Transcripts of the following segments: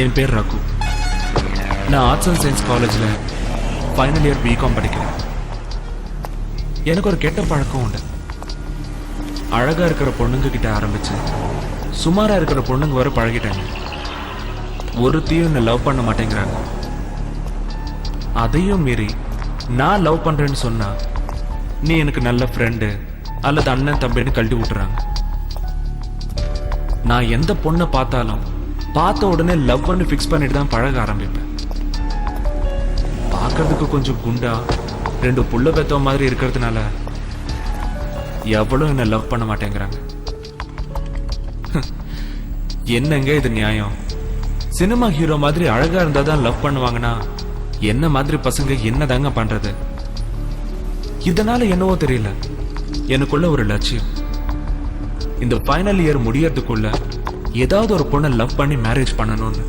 என் பேர் ரகு. நான் arts and science காலேஜில் ஃபைனல் இயர் பிகாம் படிக்கிறேன். எனக்கு ஒரு கெட்ட பழக்கம் உண்டு. அழகாக இருக்கிற பொண்ணுங்க கிட்ட ஆரம்பிச்சு சுமாராக இருக்கிற பொண்ணுங்க வர பழகிட்டாங்க. ஒருத்தையும் என்னை லவ் பண்ண மாட்டேங்கிறாங்க. அதையும் மீறி நான் லவ் பண்ணுறேன்னு சொன்னா நீ எனக்கு நல்ல ஃப்ரெண்டு அல்லது அண்ணன் தம்பின்னு கழட்டி விட்டுறாங்க. நான் எந்த பொண்ணை பார்த்தாலும் பார்த்த உடனே லவ் பண்ணி ஃபிக்ஸ் பண்ணிட்டு தான் பழக ஆரம்பிப்பேன். பார்க்கறதுக்கு கொஞ்சம் குண்டா 2 புள்ள பெத்த மாதிரி இருக்கிறதுனால எவ்வளவு என்ன லவ் பண்ண மாட்டேங்கிறாங்க. என்னங்க இது நியாயம்? சினிமா ஹீரோ மாதிரி அழகா இருந்தா தான் லவ் பண்ணுவாங்கன்னா என்ன மாதிரி பசங்க என்னதாங்க பண்றது? இதனால என்னவோ தெரியல, எனக்குள்ள ஒரு லட்சியம். இந்த ஃபைனல் இயர் முடியறதுக்குள்ள ஏதாவது ஒரு பொண்ணை லவ் பண்ணி மேரேஜ் பண்ணணும்னு.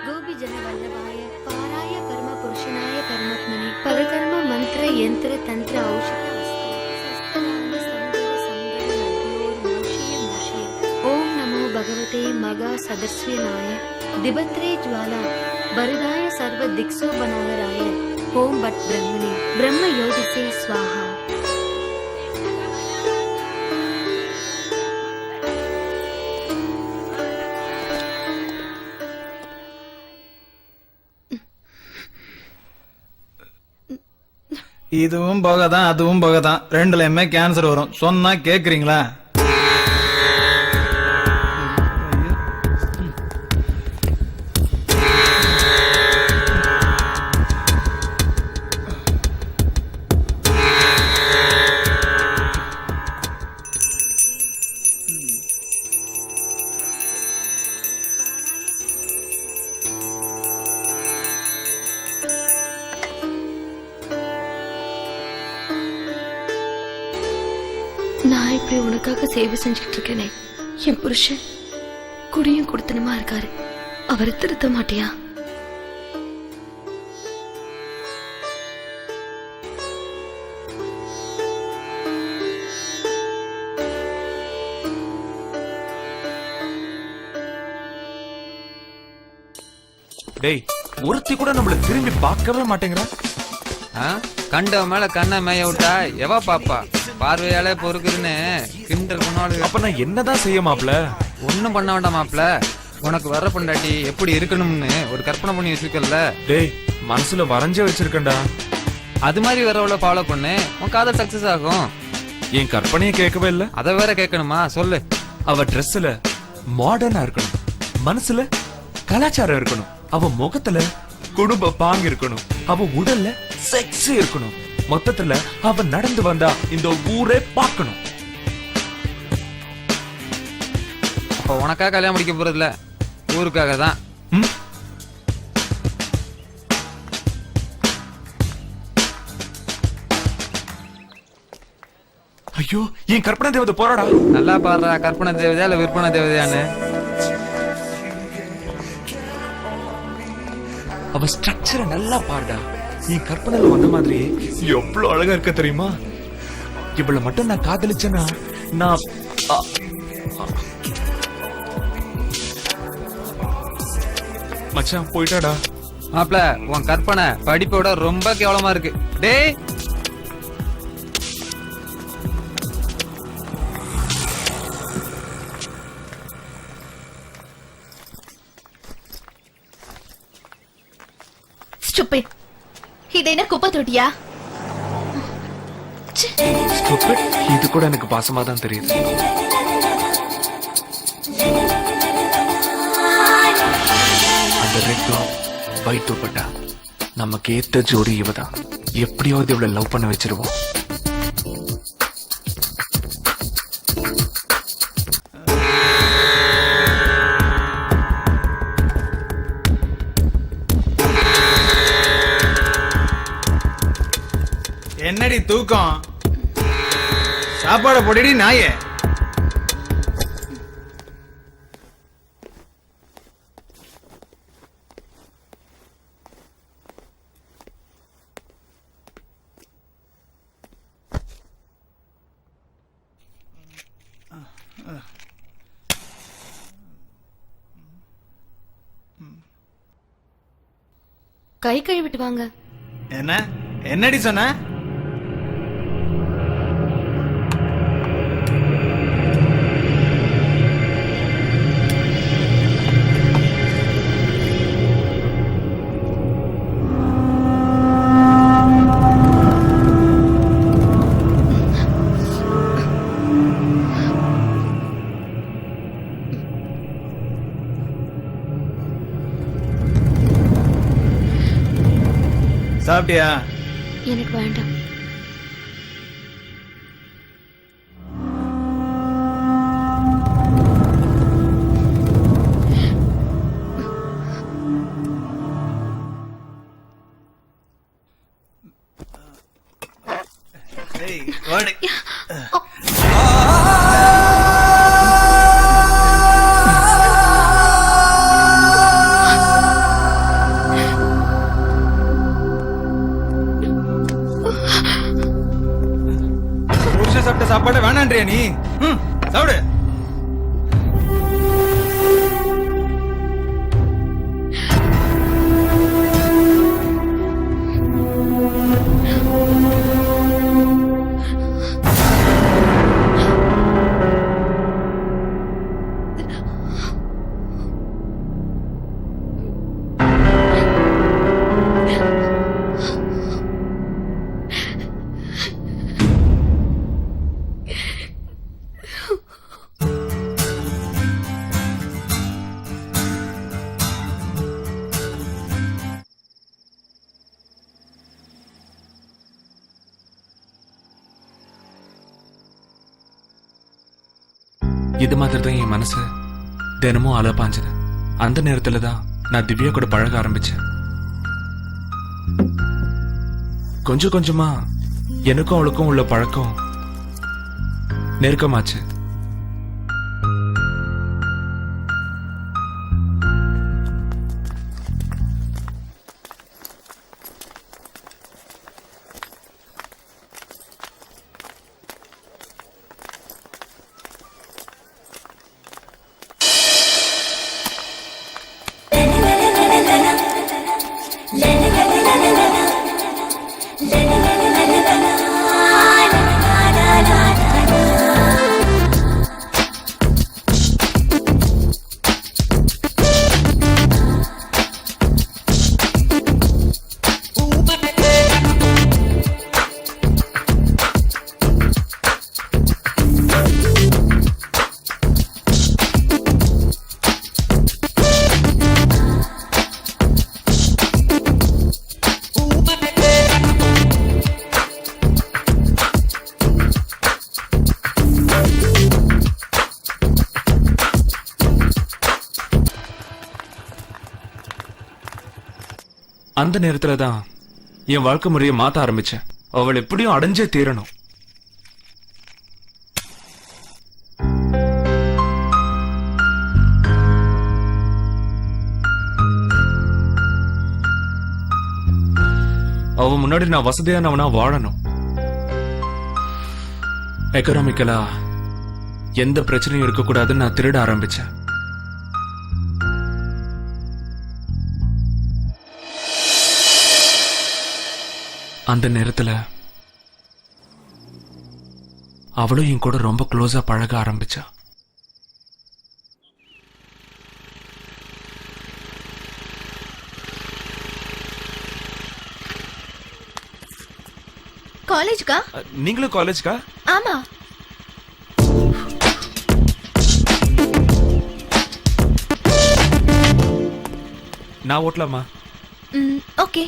गोपी जन वल्लभाय पाराय परम पुरुषनाय परमात्मने परकर्म मंत्र यंत्र तंत्र औषध ओम नमो भगवते मगा सदस्यनाय दिबत्रे ज्वाला बरदाय सर्व दिक्सो बनावराय ओम भट ब्रह्मणे ब्रह्म योगिसे स्वाहा. இதுவும் போகதான் அதுவும் போகதான், ரெண்டுலயுமே கேன்சர் வரும். சொன்னா கேக்குறீங்களா? நான் இப்படி உனக்காக சேவை செஞ்சுக்கிட்டு இருக்கேனே, என் புருஷன் குடியும் கொடுத்தனமா இருக்காரு, அவரை திருத்த மாட்டியா? டேய், ஒருத்தி கூட நம்மள திரும்பி பார்க்கவே மாட்டேங்கிறா. கண்ட மேல கண்ணை மேய விட்டா எவா பாப்பா? பார்வையாலே பொறுக்குதுன்னு கிண்டல் பண்ணாடு. அப்ப நான் என்னதான் செய்ய மாப்ள? ஒண்ணும் பண்ண வேண்டாம் மாப்ள. உனக்கு வர பொண்டாட்டி எப்படி இருக்கணும்னு ஒரு கற்பனை பண்ணி வச்சிருக்கல. டேய், மனசுல வரைஞ்சே வச்சிருக்கேன்டா. அது மாதிரி வரவள ஃபாலோ பண்ணு, உன் காதல் சக்சஸ் ஆகும். என் கற்பனையை கேட்கவே இல்ல. அத வேற கேட்கணுமா? சொல்லு. அவ ட்ரெஸ்ல மாடர்னா இருக்கணும், மனசுல கலாச்சாரம் இருக்கணும், அவ முகத்துல குடும்ப பாங்கு இருக்கணும், அவ உடல்ல செக்ஸ் இருக்கணும், மொத்தத்துல அவ நடந்து வந்தா இந்த ஊரே பார்க்கணும். அப்ப உனக்காக கல்யாணம் முடிக்க போறது இல்ல, ஊருக்காக தான். ம்? ஐயோ, என் கற்பனை தேவதை போறாடா. நல்லா பாடுறா, கற்பனை தேவதையா இல்ல விற்பனை தேவதையான்னு. அவ ஸ்ட்ரக்சரை நல்லா பாருடா. என் கற்பனையில வந்த மாதிரி எவ்வளவு அழகா இருக்க தெரியுமா? இவளை மட்டும் நான் காதலிச்சேன்னா நான் மச்சான் போயிட்டாடா. மாப்ள, உன் கற்பனை படிப்போட ரொம்ப கேவலமா இருக்கு. டேய், இது என்ன குப்பை தொட்டியா? Stupid. இது கூட எனக்கு பாசமா தான் தெரியுது. அந்த ரெட் டாப் ஒயிட் துப்பட்டா நமக்கு ஏத்த ஜோடி இவதான். எப்படியாவது இவளை லவ் பண்ண வச்சிருவோம். என்னடி தூக்கம்? சாப்பாடு போடிடி நாயே. கை கழுவிட்டு வாங்க. என்ன என்னடி சொன்ன? சாப்பிட்டியா? எனக்கு வேண்டாம். ஏய், ஓடு. சாப்பிட்ட சாப்பாடு வேணான்றியா நீ? சாப்பிடு. இது மாதிரி தான் என் மனசு தினமும் அலப்பாஞ்சது. அந்த நேரத்துல தான் நான் திவ்யா கூட பழக ஆரம்பிச்சேன். கொஞ்சம் கொஞ்சமா எனக்கும் அவளுக்கும் உள்ள பழக்கம் நெருக்கமாச்சு. அந்த நேரத்துல தான் என் வாழ்க்கை முறையை மாத்த ஆரம்பிச்சேன். அவள் எப்படியும் அடைஞ்சே தீரணும். அவ முன்னாடி நான் வசதியானவனா வாழணும். எக்கனாமிக்கலா எந்த பிரச்சனையும் இருக்கக்கூடாதுன்னு நான் திருட ஆரம்பிச்சேன். அந்த நேரத்துல அவளும் என் கூட ரொம்ப க்ளோஸா பழக ஆரம்பிச்சா. காலேஜ்க்கா? நீங்களும் காலேஜ்க்கா? ஆமா. நான் ஓட்டலாமா? ஓகே.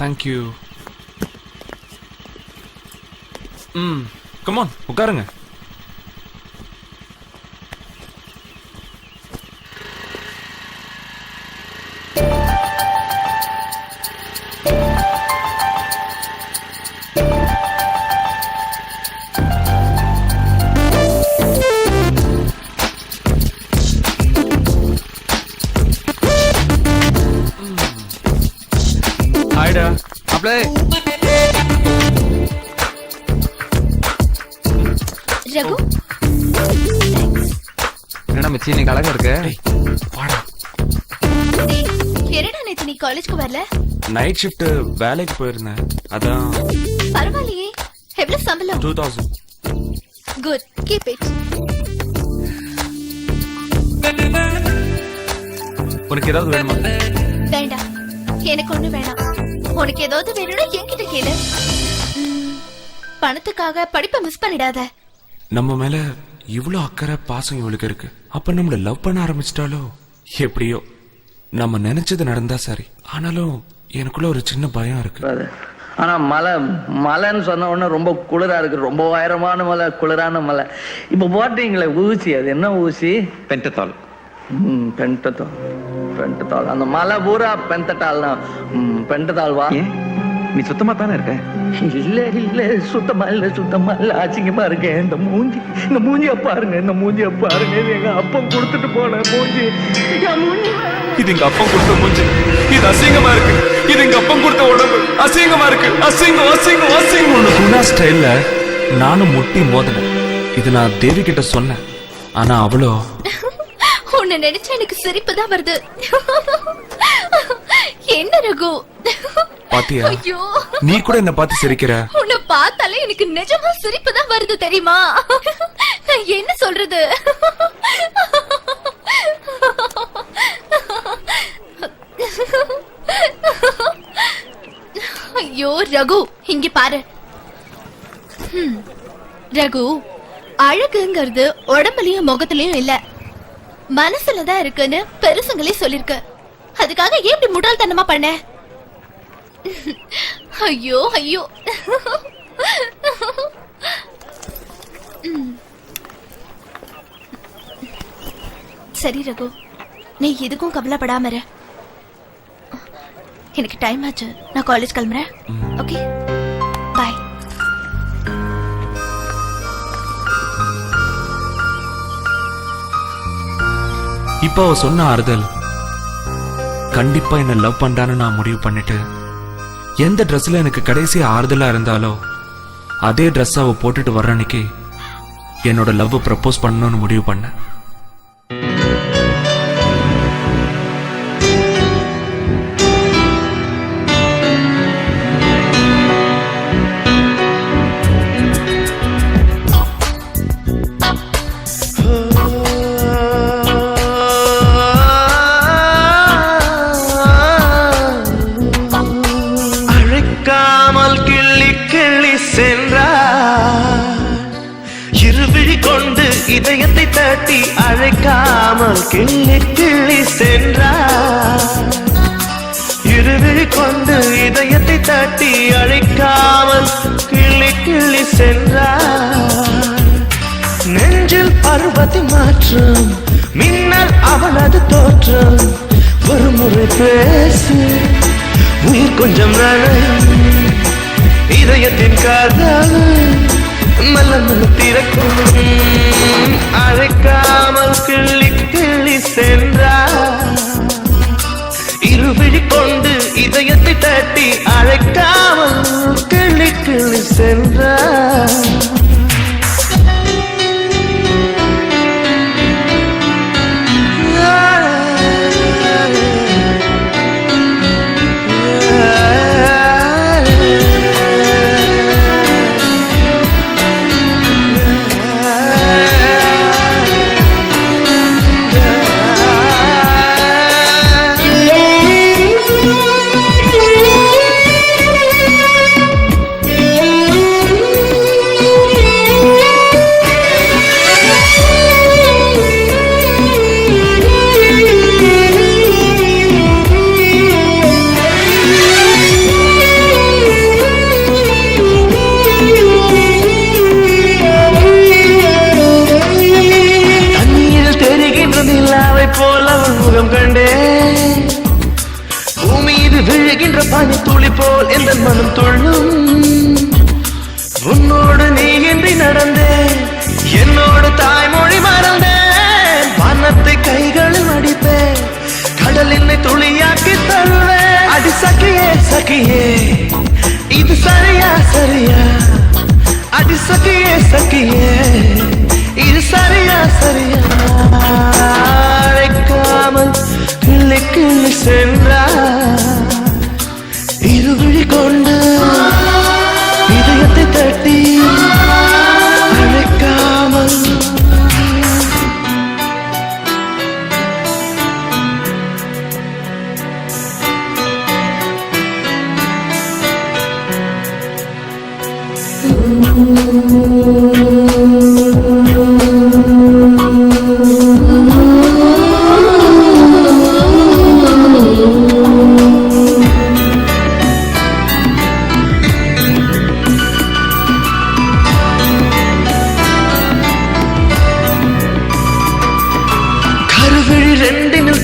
தேங்க்யூ. கமான் உட்காருங்க. ஹாய்டா. அப்படியே ரகு, என்னடா மச்சி நீ அழகா இருக்க. வாடா. என்னடா நேத்து நீ காலேஜ்க்கு வரல? நைட் ஷிஃப்ட் வேலைக்கு போயிருந்தேன். அதான். பரவாயில்லையே. எவ்வளவு சம்பளம்? 2000. Good, keep it. உனக்கு ஏதாவது வேணுமா? வேண்டாம், எனக்கு ஒண்ணு வேணாம். உனக்கு ஏதாவது வேணும்னா என்கிட்ட கேளு. பணத்துக்காக படிப்பை மிஸ் பண்ணிடாத. நம்ம மேல இவ்வளவு அக்கறை பாசம் இவளுக்கு இருக்கு. அப்ப நம்மள லவ் பண்ண ஆரம்பிச்சிட்டாலோ? எப்படியோ நம்ம நினைச்சது நடந்தா சரி. ஆனாலும் எனக்குள்ள ஒரு சின்ன பயம் இருக்கு. ஆனா மலைன்னு சொன்ன உடனே ரொம்ப குளிரா இருக்கு. ரொம்ப உயரமான மலை, குளிரான மலை. இப்ப போட்டீங்களே ஊசி, அது என்ன ஊசி? பென்டதால். பென்டதால். அந்த மலை பூரா பென்டதால் தான். பென்டதால் வா. நீ சுத்தமா தானே இருக்க? இல்ல சுத்தமா இல்ல அசிங்கமா இருக்கேன். இந்த மூஞ்சிய பாருங்க. இது எங்க அப்பன் கொடுத்துட்டு போன மூஞ்சி. இது எங்க அப்பன் கொடுத்த மூஞ்சி. இது அசிங்கமா இருக்கு. இது எங்க அப்பன் கொடுத்த உடம்பு அசிங்கமா இருக்கு. அசிங்கம். குணா ஸ்டைல்ல நானும் முட்டி மோதினேன். இது நான் தேவி கிட்ட சொன்னேன். ஆனா அவளோ, உன்னை நினைச்சா எனக்கு சிரிப்பு தான் வருது. என்ன ரகு? பாத்தியா? ஐயோ, நீ கூட என்ன பார்த்து சிரிக்கிற. உன்னை பார்த்தாலே எனக்கு நிஜமா சிரிப்பு தான் வருது தெரியுமா? நான் என்ன சொல்றது? ஐயோ ரகு, இங்க பாரு. ரகு, அழகுங்கிறது உடம்புலயும் முகத்திலயும் இல்ல, மனசுலதான் இருக்குன்னு பெருசுங்களே சொல்லிருக்கு. அதுக்காக ஏன் இப்படி முட்டாள்தனமா பண்ண? ஐயோ. சரி ரகு, நீ எதுக்கும் கவலைப்படாம இரு. எனக்கு டைம் ஆச்சு, நான் காலேஜ் கிளம்புறேன். ஓகே, பாய். இப்போ அவ சொன்ன ஆறுதல் கண்டிப்பா என்ன லவ் பண்றான்னு நான் முடிவு பண்ணிட்டு எந்த ட்ரெஸ்ல எனக்கு கடைசி ஆறுதலா இருந்தாலோ அதே ட்ரெஸ் அவ போட்டுட்டு வர்ற அன்னைக்கு என்னோட லவ் ப்ரப்போஸ் பண்ணணும்னு முடிவு பண்ணேன். அழைக்காமல் கிள்ளி கிள்ளி சென்றார், இருவிழி கொண்டு இதயத்தை தட்டி அழைக்காமல் கிள்ளி கிள்ளி சென்றார், இருவிழி கொண்டு இதயத்தை தட்டி அழைக்காமல் கிள்ளி கிள்ளி சென்றார். நெஞ்சில் பருவத்தை மாற்றம், மின்னல் அவளது தோற்றம், ஒரு முறை பேசு உயிர் கொஞ்சம் நனையும், இதயத்தின் காதல் மெல்ல மெல்ல திறக்கும். அழைக்காமல் கிள்ளி கிள்ளி சென்றார், இருவிழி கொண்டு இதயத்தை தட்டி அழைக்காமல் கிள்ளி கிள்ளி சென்றார். பனி துளி போல் எந்த மனம் துள்ளும், உன்னோடு நீ இன்றி நடந்தேன், என்னோடு தாய்மொழி மறந்தேன், வானத்தை கைகளில் அடிப்பேன், கடல் என்னை துளியாக்கி தருவேன். அடி சகியே சகியே இது சரியா சரியா, அடி சகியே சகியே இது சரியா சரியா. அழைக்காமல் கிள்ளி கிள்ளி சென்றார், இருவிழி கொண்டு இதயத்தை தட்டி அழைக்காமல்.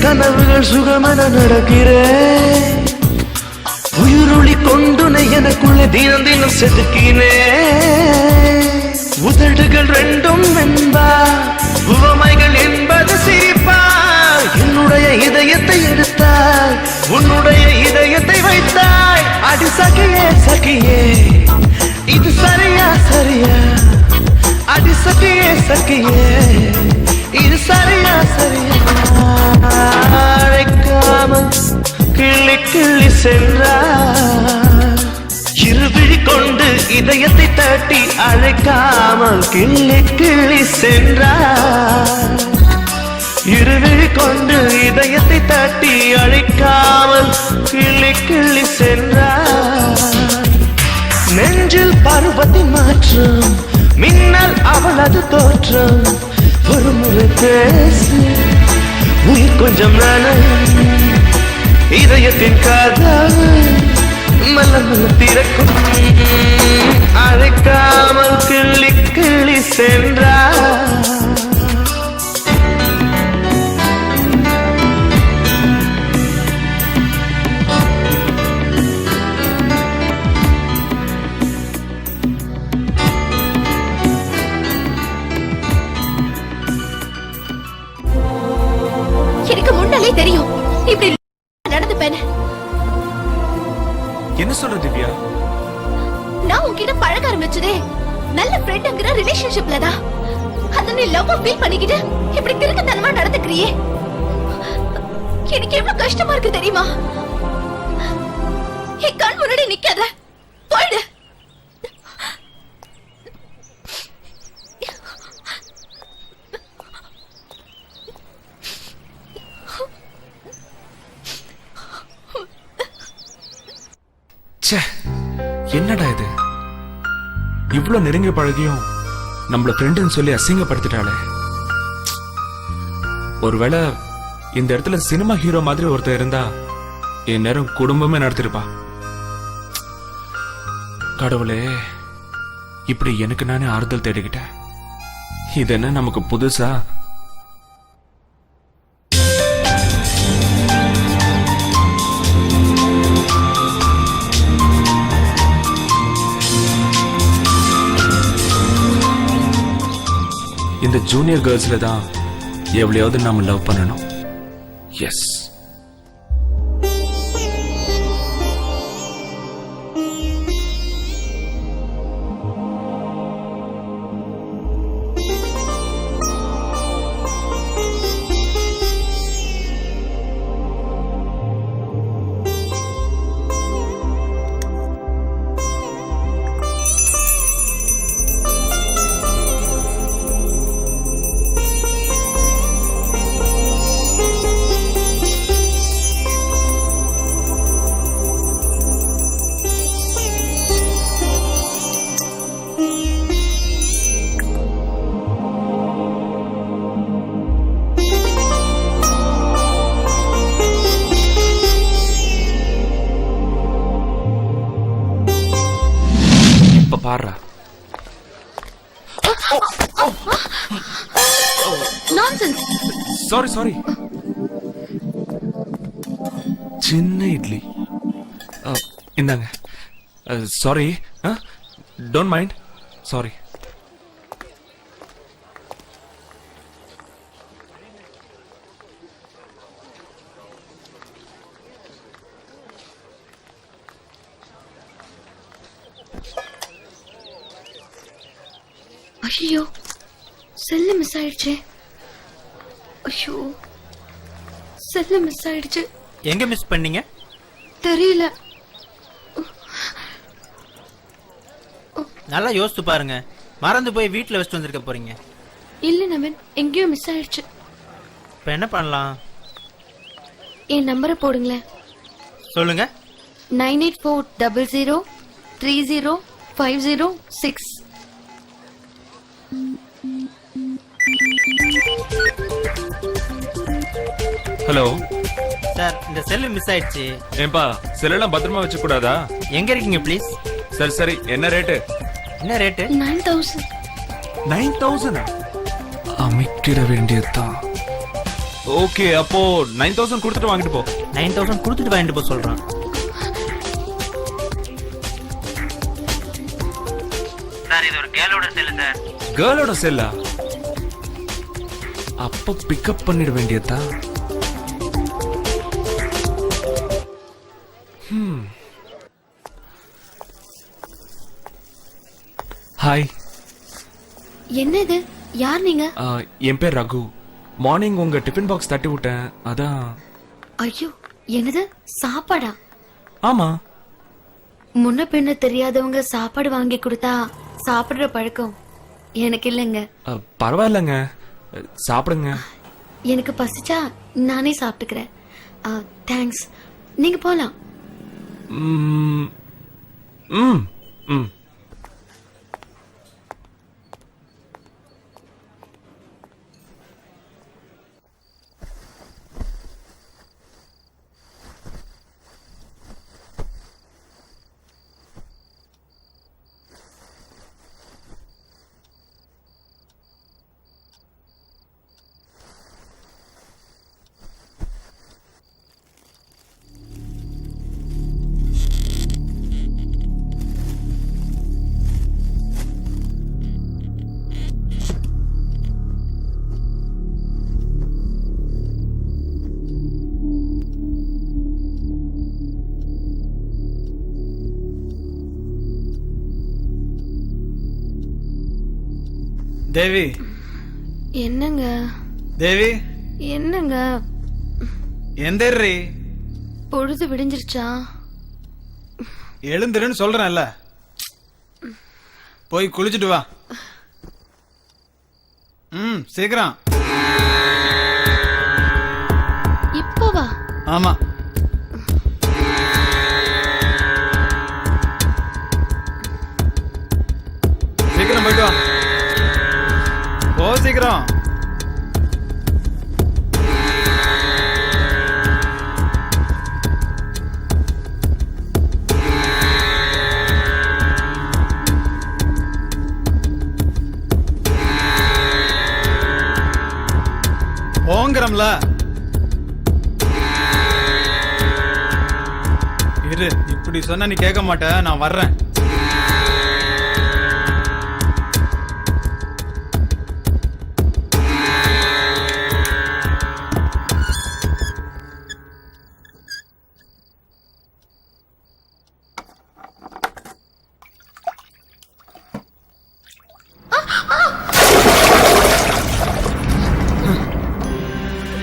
கனவுகள் சுகமென நடக்கிறேன், உயிரொளி கொண்டுனை எனக்குள்ளே தினம் தினம் செதுக்கினேன். உதடுகள் ரெண்டும் என்பா, உவமைகள் என்பது சிரிப்பா, என்னுடைய இதயத்தை எடுத்தாய், உன்னுடைய இதயத்தை வைத்தாய். அடி சகியே சகியே இது சரியா சரியா, அடி சகியே சகியே இது சரியா சரியா. அழைக்காமல் கிள்ளி கிள்ளி சென்றார், இருவிழி கொண்டு இதயத்தை தட்டி அழைக்காமல் கிள்ளி கிள்ளி சென்றார், இருவிழி கொண்டு இதயத்தை தட்டி அழைக்காமல் கிள்ளி கிள்ளி சென்றார். நெஞ்சில் பருவத்தின் மாற்றம், மின்னல் அவளது தோற்றம், ஒரு முறை பேசு உயிர் கொஞ்சம் நனையும், இதயத்தின் காதல் மெல்ல மெல்ல திறக்கும். அழைக்காமல் கிள்ளி கிள்ளி சென்றார். இப்படி நடந்துப்பேன். என்ன சொல்ற திவ்யா? நான் உன்கிட்ட பழக ஆரம்பிச்சதே நல்ல ஃப்ரெண்ட்ங்கிற ரிலேஷன்ஷிப்ல தான். அத நீ லவ் ஃபீல் பண்ணிக்கிட்டு இப்படி திருக்கத்தனமா நடந்துக்கிறியே, எனக்கு எவ்வளவு கஷ்டமா இருக்கு தெரியுமா? என் கண் முன்னாடி நிக்காத, போயிடு. ச்சே, என்னடா இது? இவ்ளோ நெருங்கி பழகியும் நம்மள ஃப்ரெண்டுன்னு சொல்லி அசிங்கப்படுத்திட்டாளே. ஒருவேளை இந்த இடத்துல சினிமா ஹீரோ மாதிரி ஒருத்தர் இருந்தா என் நேரம் குடும்பமே நடத்திருப்பா. கடவுளே, இப்படி எனக்கு நானே ஆறுதல் தேடிக்கிட்டேன். இது என்ன நமக்கு புதுசா? இந்த ஜூனியர் கேர்ள்ஸ்ல தான் எவ்வளையாவது நாம லவ் பண்ணணும். எஸ். இப்ப பாரு. நான்சென்ஸ். Sorry sorry. சின்ன இட்லி இந்தாங்க. சாரி. Don't mind. சாரி. ஐயோ, செல்லு மிஸ் ஆயிடுச்சு. ஐயோ, செல்லு மிஸ் ஆயிடுச்சு. எங்க மிஸ் பண்ணீங்க? தெரியல. நல்லா யோசிச்சு பாருங்க. மறந்து போய் வீட்டுல வச்சுட்டு வந்திருக்க போறீங்க. இல்ல நவீன், எங்கேயோ மிஸ் ஆயிடுச்சு. இப்ப என்ன பண்ணலாம்? என் நம்பரை போடுங்களேன். சொல்லுங்க. 9840030506. ஹலோ சார், இந்த செல்லு மிஸ் ஆயிடுச்சு. ஏன்பா, செல்லெல்லாம் பத்திரமா வச்சு கூடாதா? எங்க இருக்கீங்க ப்ளீஸ்? சரி சரி, என்ன ரேட்டு? என்ன ரேட்டு? 9000. 9000? அமைக்கிட வேண்டியதுதான். ஓகே, அப்போ 9000 கொடுத்துட்டு வாங்கிட்டு போ. 9000 கொடுத்துட்டு வாங்கிட்டு போக சொல்றான். சார், இது ஒரு கேர்ளோட செல்லு சார். கேர்ளோட செல்லா? அப்ப பிக்கப் பண்ணிட வேண்டியதா? ஹாய். என்ன இது? யார் நீங்க? என் பேர் ரகு. மார்னிங் உங்க டிஃபன் பாக்ஸ் தட்டி விட்டேன், அதான். ஐயோ, என்னது? சாப்பாடா? ஆமா. முன்ன பின்ன தெரியாதவங்க சாப்பாடு வாங்கி கொடுத்தா சாப்பிடுற பழக்கம் எனக்கு இல்லைங்க. பரவாயில்லங்க, சாப்பிடுங்க. எனக்கு பசிச்சா நானே சாப்பிட்டுக்கிறேன். தேங்க்ஸ். நீங்க போலாம். ம் ம் ம் தேவி என்னங்க தேவி என்னங்க எந்திரி. பொழுது விடிஞ்சிருச்சா? எழுந்துருன்னு சொல்றேன்ல. போய் குளிச்சுட்டு வா. சீக்கிரம். இப்பவா? ஆமா. சீக்கிரம் போயிட்டு வா. போ சீக்கிரம். போங்கறம்ல. இரு, இப்படி சொன்னா நீ கேட்க மாட்ட. நான் வர்றேன்.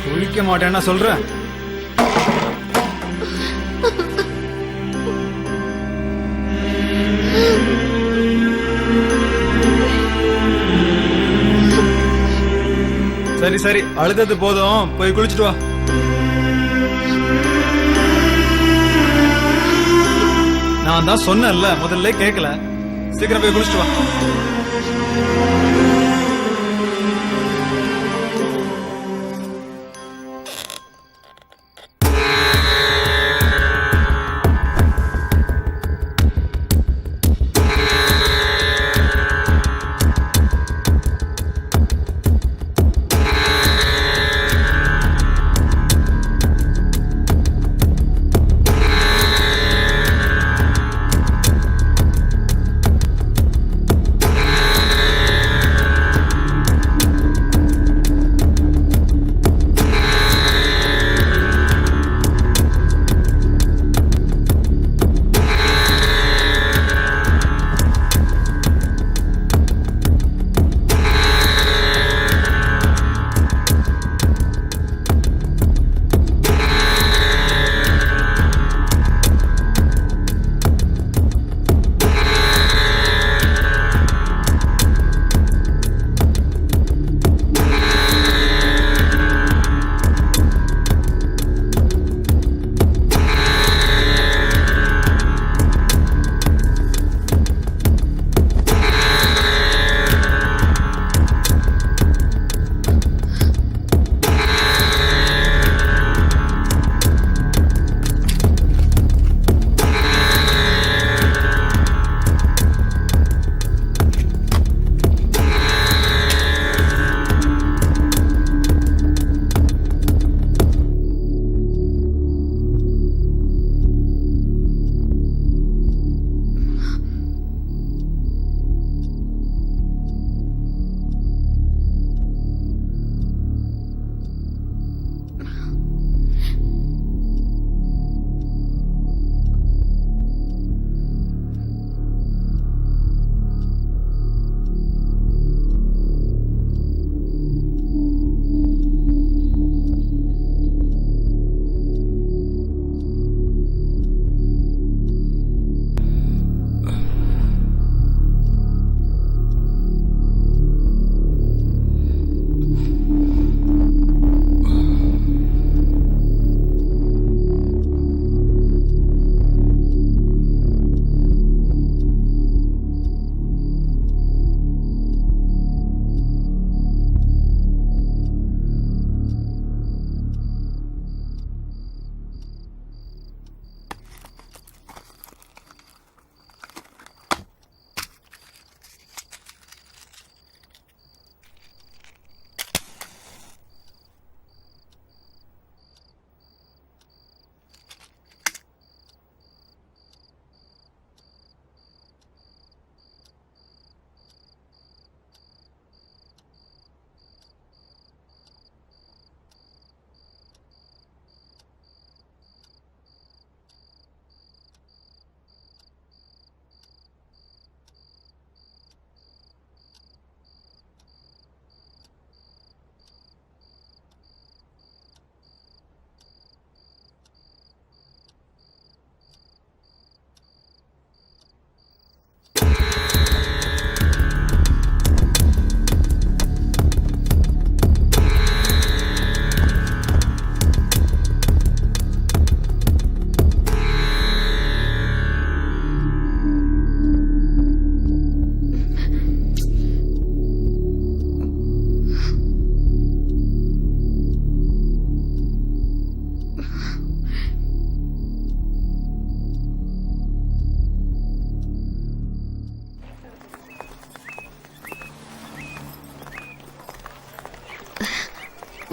குளிக்க மாட்டேன்னா சொல்றேன். சரி சரி, அழுதது போதும். போய் குளிச்சுட்டு வா. நான் தான் சொன்னேன்ல, முதல்ல கேட்கல. சீக்கிரம் போய் குளிச்சுட்டு வா.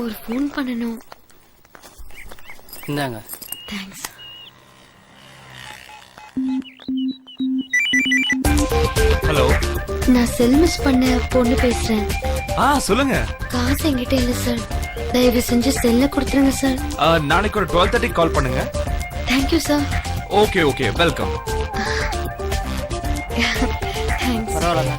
ஒரு ஃபோன் பண்ணணும். இந்தாங்க. தேங்க்ஸ். ஹலோ. நான் செல் மிஸ் பண்ண பொண்ணு பேசுறேன். சொல்லுங்க. காசு என்கிட்ட இல்ல சார். தயவு செஞ்சு செல்ல கொடுத்துருங்க சார். நாளைக்கு ஒரு 12:30 கால் பண்ணுங்க. Thank you sir. Okay okay, welcome. Thanks. பரவாயில்ல.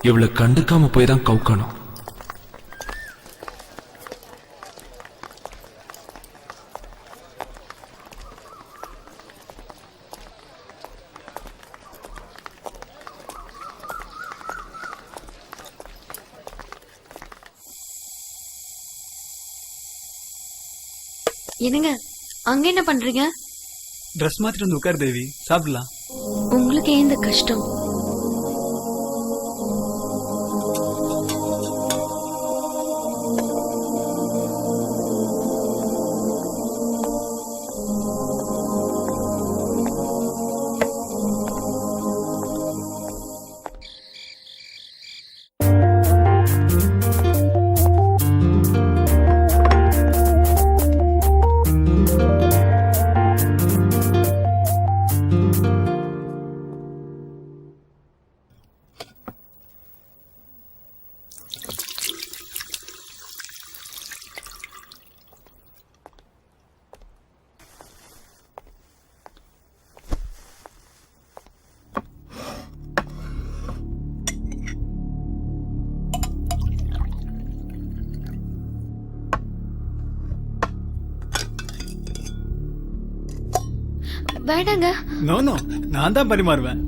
இவளை கண்டுக்காம போய் தான் கவுக்கணும். என்னங்க அங்க என்ன பண்றீங்க? ட்ரெஸ் மாத்திட்டு வந்து உட்கார் தேவி, சாப்பிடலாம். உங்களுக்கு ஏன் இந்த கஷ்டம்? வேண்டாங்க. நோ நோ, நான் தான் பரிமாறுவேன்.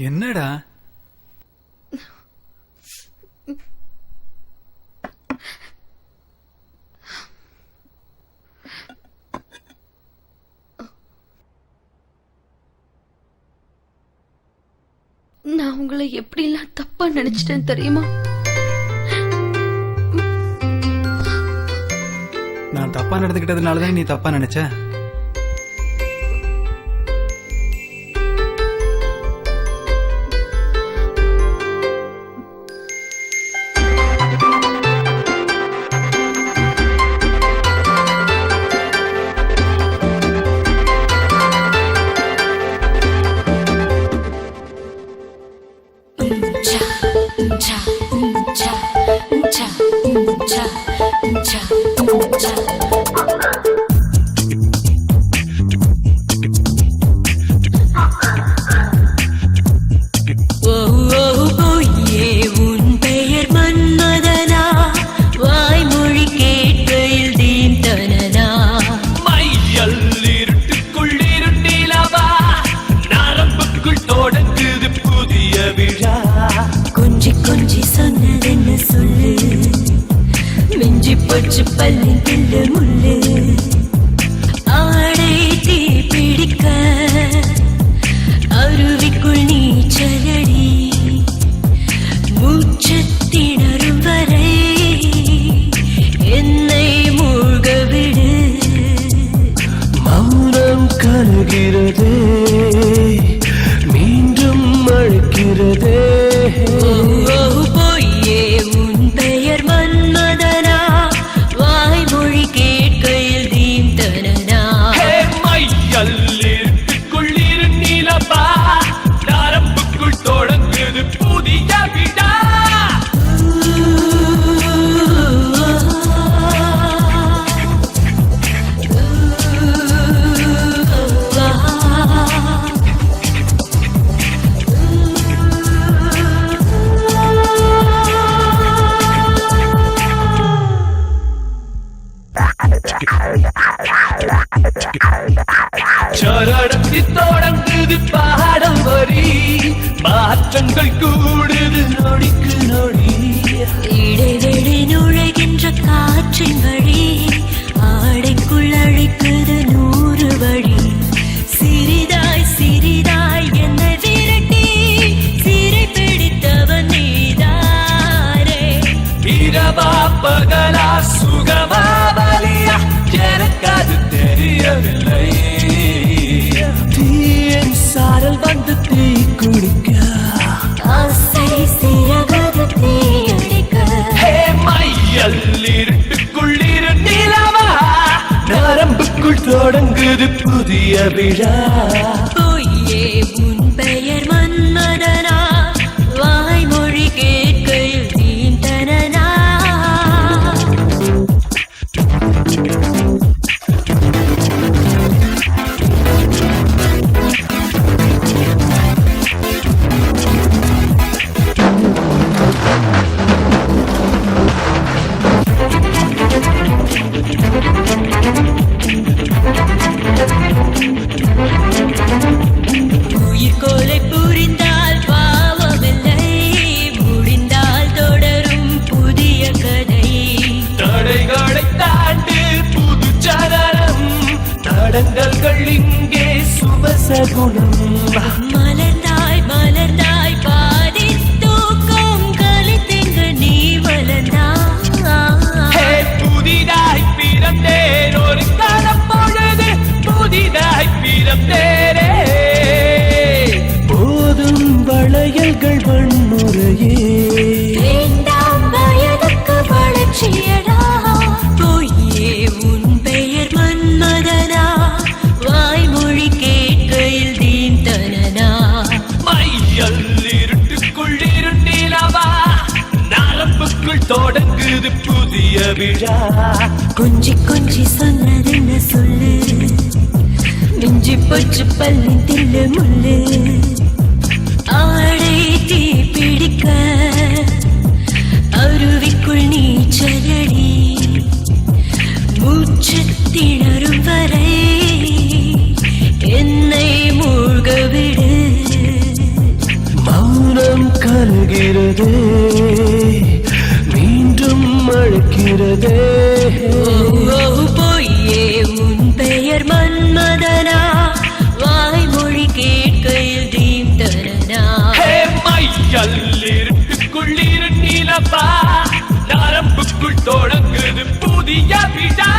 என்னடா? நான் உங்களை எப்படி எல்லாம் தப்பா நினைச்சிட்டேன் தெரியுமா? நான் தப்பா நடந்துக்கிட்டதுனாலதான் நீ தப்பா நினைச்ச. பள்ளி பிள்ளை முள்ளு ஆடை தீ பிடிக்க அருவிக்குள் நீச்சலடி மூச்சத்திணறும் வரை என்னை மூழ்கவிடு. மௌனம் கருகிறதே மீண்டும் அழைக்கிறதே. பொய்யே உன் பெயர் மன்மதனா வாய்மொழி கேட்கையில் தீம் தனனா. மையல்லிட்டு மாறி மாற்றங்கள் கூடுது நொடிக்கு நொடி இடைவெளி நுழைகின்ற காற்றின் வழி ஆடைக்குள் அழைக்குது 100 வழி சிறிதாய் சிறிதாய் என்னை விரட்டி சிறை பிடித்தவன் நீதாரே இரவா பகலா சுகமா வலியா எனக்கு அது தெரியவில்லை தீயின் சாரல் வந்து தீ குடிக்க ஆசை சிறகது தீயடிக்க மையல் இருட்டுக்குள்ளிரு நிலவா நரம்புக்குள் தொடங்குது புதிய விழா பொய்யே உன் பெயர் மன்மதனா வாய்மொழி கேட்கையில் தீண்டனா உயிர்கொலை புரிந்தால் பாவமில்லை முடிந்தால் தொடரும் புதிய கதை தடைகளை தாண்டு புது சரணம் தடங்கல்கள் இங்கே சுபசகுணம் மலர்ந்தாய் மலர்ந்தாய் பாதி தூக்கம் கலித்தெங்க நீ வளர்ந்தாய் புதிதாய் பிறந்தேன் ஒரு காலம் பொழுது புதிதாய் பிறந்தேனே போதும் வளையல்கள் வன்முறையே வேண்டாம் வயதுக்கு வளர்ச்சியடா பொய்யே உன் பெயர் மன்மதனா வாய்மொழி கேட்கையில் தீந்தனனா மையல் இருட்டுக்குள் இருண்டிலவா நரம்புக்குள் தொடங்குது புதிய விழா கொஞ்சி கொஞ்சி சொன்னதென்ன சொல்லு மிஞ்சி போச்சு பல்லின் தில்லு முள்ளு ஆடை தீ பிடிக்க அருவிக்குள் நீச்சலடி மூச்சு திணறும் வரை என்னை மூழ்க விடு மௌனம் கலகிறதே மீண்டும் அழைக்கிறதே ஓ பொய்யே உன் பெயர் மன்மதனா வாய்மொழி கேட்கையில் தீந்தரனா மையல் இருட்டுக்குள் இருண்டிலவா நரம்புக்குள் தொடங்குது புதிய விழா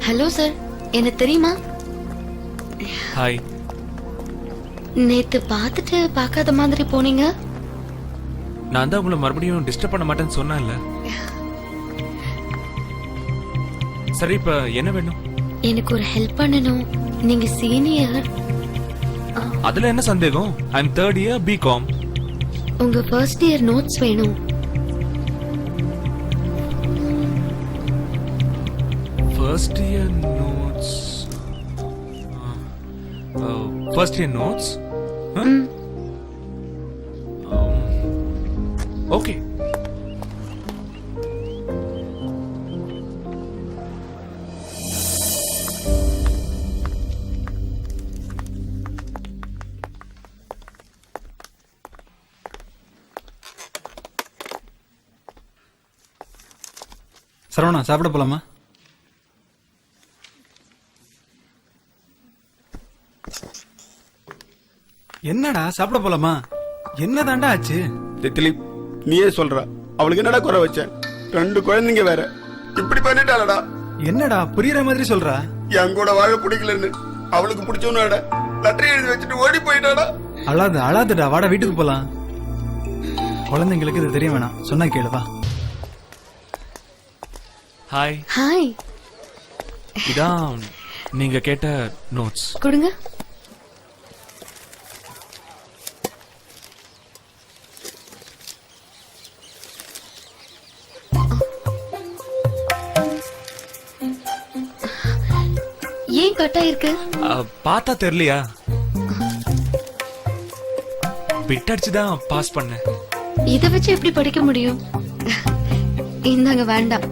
ஹலோ சார், எனக்கு தெரியுமா? ஹாய். நேத்து பார்த்துட்டு பார்க்காத மாதிரி போனீங்க. நான் தான் உங்களை மறுபடியும் டிஸ்டர்ப் பண்ண மாட்டேன்னு சொன்னேன்ல. சரி, இப்ப என்ன வேணும்? எனக்கு ஒரு ஹெல்ப் பண்ணணும். நீங்க சீனியர். அதுல என்ன சந்தேகம்? ஐ அம் 3rd year BCom. உங்க ஃபர்ஸ்ட் இயர் நோட்ஸ் வேணும். First year notes. First year notes? Huh? Okay. Saravana, சாப்பிட போலாமா? என்னடா சாப்பிட போலாமா? என்னதாண்டா ஆச்சு? திலீப், நீயே சொல்ற, அவளுக்கு என்னடா குறை வச்ச? 2 குழந்தைங்க வேற, இப்படி பண்ணிட்டாளடா. என்னடா புரியுற மாதிரி சொல்றா? என் கூட வாழ பிடிக்கலன்னு அவளுக்கு பிடிச்சவனாட லெட்டர் எழுதி வச்சுட்டு ஓடி போயிட்டாடா. அழாதுடா, வாடா வீட்டுக்கு போலாம். குழந்தைங்களுக்கு இது தெரிய வேணாம், சொன்னா கேளுவா. ஹாய். ஹாய். இதான் நீங்க கேட்ட நோட்ஸ். கொடுங்க. ஏன் கட்டா இருக்கு? பார்த்தா தெரியலையா? பிட் அடிச்சுதான் பாஸ் பண்ண. இத வச்சு எப்படி படிக்க முடியும்? இந்தாங்க, வேண்டாம்.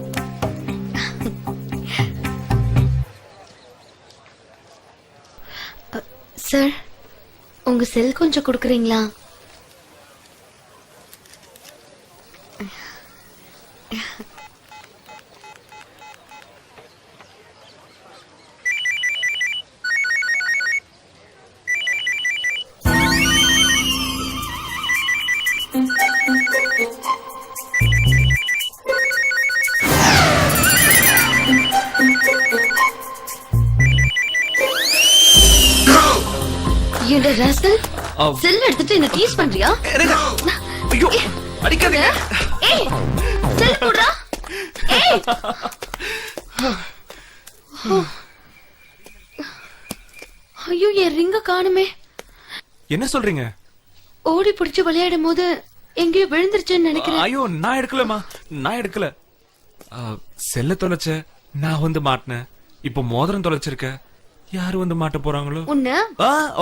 சார், உங்க செல் கொஞ்சம் கொடுக்குறீங்களா? என்ன ராஸ்கல், செல் எடுத்துட்டு என்ன டீஸ் பண்றியா? ஐயோ அடிக்காதீங்க. ஏய், செல் போடுறா. ஏய், ஐயோ, என் ரிங்க காணுமே. என்ன சொல்றீங்க? ஓடி பிடிச்சு விளையாடும் போது எங்கேயோ விழுந்துருச்சுன்னு நினைக்கிறேன். ஐயோ, நான் எடுக்கலமா, நான் எடுக்கல. செல்ல தொலைச்ச, நான் வந்து மாட்டினேன். இப்போ மோதிரம் தொலைச்சிருக்க, யாரு வந்து மாட்ட போறாங்களோ? உன்ன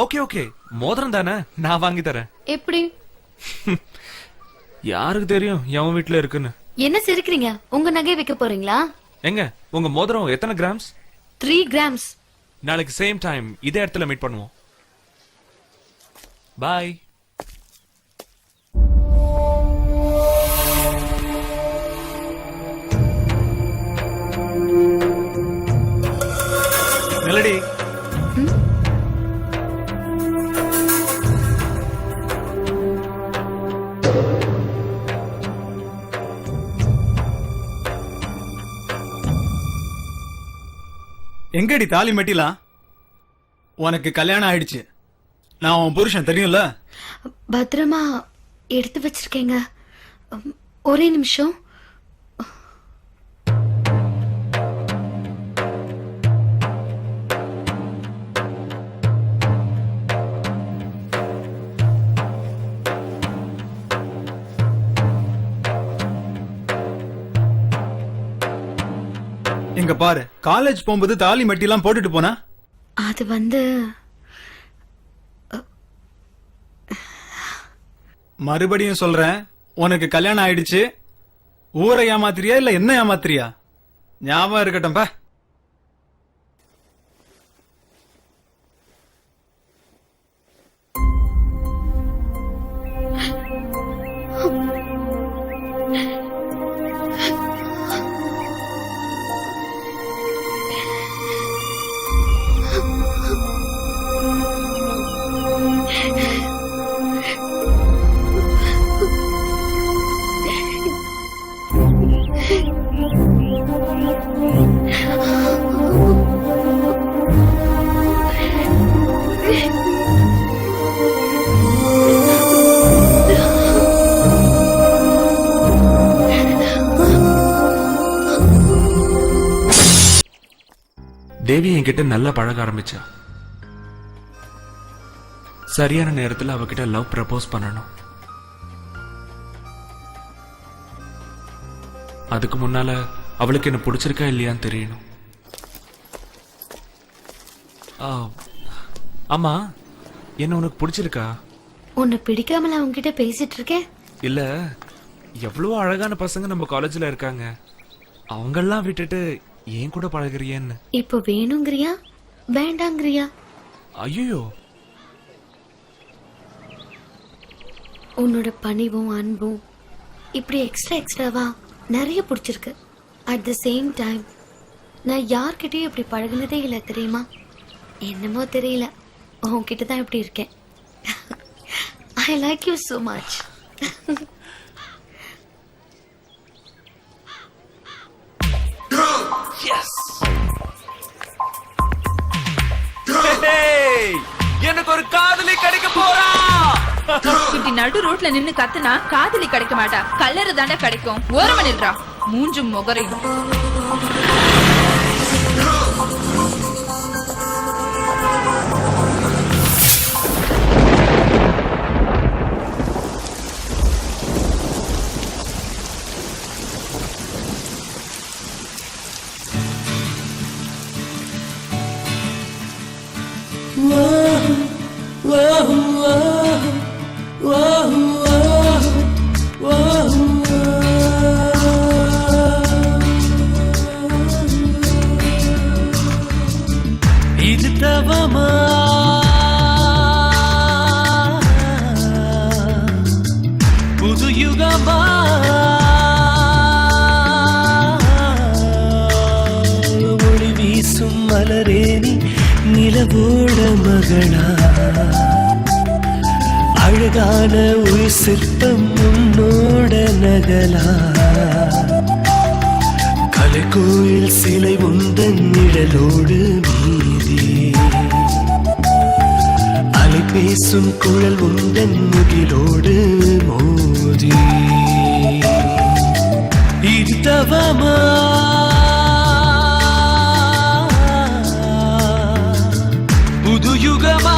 ஓகே ஓகே, மோதிரம் தானே, நான் வாங்கி தரேன். எப்படி? யாருக்கு தெரியும் எவன் வீட்டுல இருக்குன்னு? என்ன சிரிக்கிறீங்க? உங்க நகை வைக்க போறீங்களா? எங்க உங்க மோதிரம் எத்தனை கிராம்ஸ்? 3 grams. நாளைக்கு சேம் டைம் இதே இடத்துல மீட் பண்ணுவோம். பாய். மெலடி, எங்கடி தாலி மெட்டிலாம்? உனக்கு கல்யாணம் ஆயிடுச்சு. நான் உன் புருஷன், தெரியும்ல? பத்திரமா எடுத்து வச்சிருக்கேங்க. ஒரே நிமிஷம். இங்க பாரு, காலேஜ் போகும்போது தாலி மெட்டிலாம் போட்டுட்டு போனா? அது வந்து மறுபடியும் சொல்றேன், உனக்கு கல்யாணம் ஆயிடுச்சு. ஊரை ஏமாத்திரியா இல்ல என்ன ஏமாத்திரியா? ஞாபகம் இருக்கட்டும் பா. தேவி என்கிட்ட நல்லா பழக ஆரம்பிச்சா. சரியான நேரத்துல அவகிட்ட லவ் ப்ரப்போஸ் பண்ணணும். அதுக்கு முன்னால அவளுக்கு என்ன பிடிச்சிருக்கா இல்லையான்னு தெரியணும். ஆமா, என்ன உனக்கு பிடிச்சிருக்கா? உன்னை பிடிக்காமல உன்கிட்ட பேசிட்டு இருக்கேன். இல்ல, எவ்வளவு அழகான பசங்க நம்ம காலேஜ்ல இருக்காங்க. அவங்கெல்லாம் விட்டுட்டு ஏன் கூட பழகுறியன்னு. இப்போ வேணுங்கிறியா வேண்டாங்கிறியா? ஐயோ, உன்னோட பணிவும் அன்பும் இப்படி எக்ஸ்ட்ராவா நிறைய பிடிச்சிருக்கு. அட் த சேம் டைம் நான் யார்கிட்டயும் இப்படி பழகுனதே இல்லை, தெரியுமா? என்னமோ தெரியல, உன்கிட்ட தான் இப்படி இருக்கேன். I like you so much. எனக்கு ஒரு காதலி கிடைக்க போறா. இப்படி நடு ரோட்ல நின்னு கத்துனா காதலி கிடைக்க மாட்டா, கல்லறு தாண்டா கிடைக்கும். ஓரமா நின்றா, மூஞ்சும் முகரையும். யுகமா ஒளி வீசும் மலரேனி நிலவோட மகளா அழகான ஒரு சிற்பம் உன்னோட நகலா கலைக்கோயில் சிலை உந்தன் நிழலோடு மீதி அலை பேசும் குழல் உந்தன் முகிலோடு மோதி இது தவமா புது யுகமா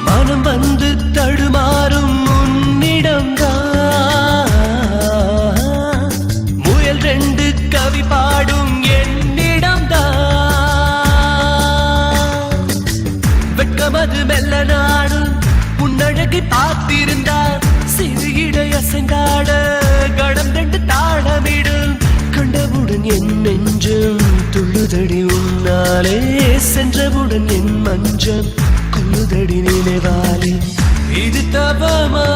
மனம் வந்து தடுமாறும் உன்னிடம்தான் முயல் ரெண்டு கவி பாடும் என்னிடம்தான் வெட்கமது மெல்ல நாடும் உன்னழகை பார்த்திருந்தார் சிறு இடை அசைந்தாட கடம் ரெண்டு தாளமிடும் கண்டவுடன் என் நெஞ்சம் துள்ளுதடி உன்னாலே சென்றவுடன் என் மஞ்சம் கொள்ளுதடி நினைவாலே இது தவமா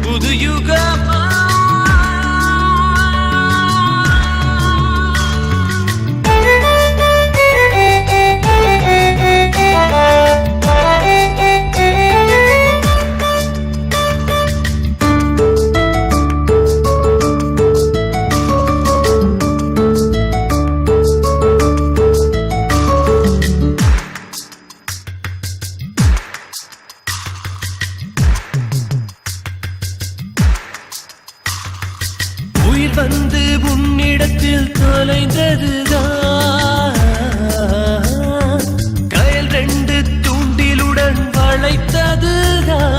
புது யுகமா உயிர் வந்து உன்னிடத்தில் தொலைந்ததுதான் கயல் ரெண்டு தூண்டிலுடன் வளைத்ததுதான்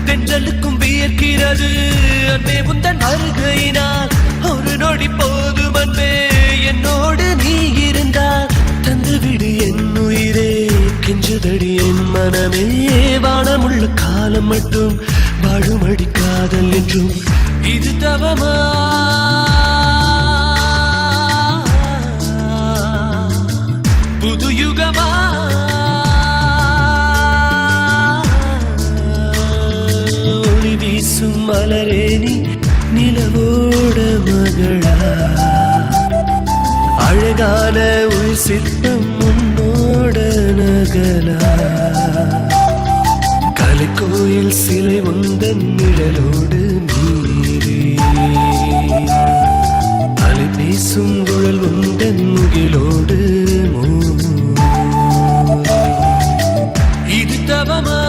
தென்றலுக்கும் வியர்க்கிறது அன்பே உந்தன் வருகையினால் ஒரு நொடி போதும் அன்பே என்னோடு நீ இருந்தால் தந்துவிடு என் உயிரே கெஞ்சுதடி என் மனமே வானமுள்ள காலம் மட்டும் வாழுமடி காதல் என்றும் இது தவமா புது யுகமா ஒளி வீசும் மலரேனி நிலவோட மகளா அழகான ஒரு சிற்பம் உன்னோட நகலா கலைக்கோயில் சிலை உந்தன் நிழலோடு மீறி அலை பேசும் குழல் உந்தன் முகிலோடு மோதி இது தவமா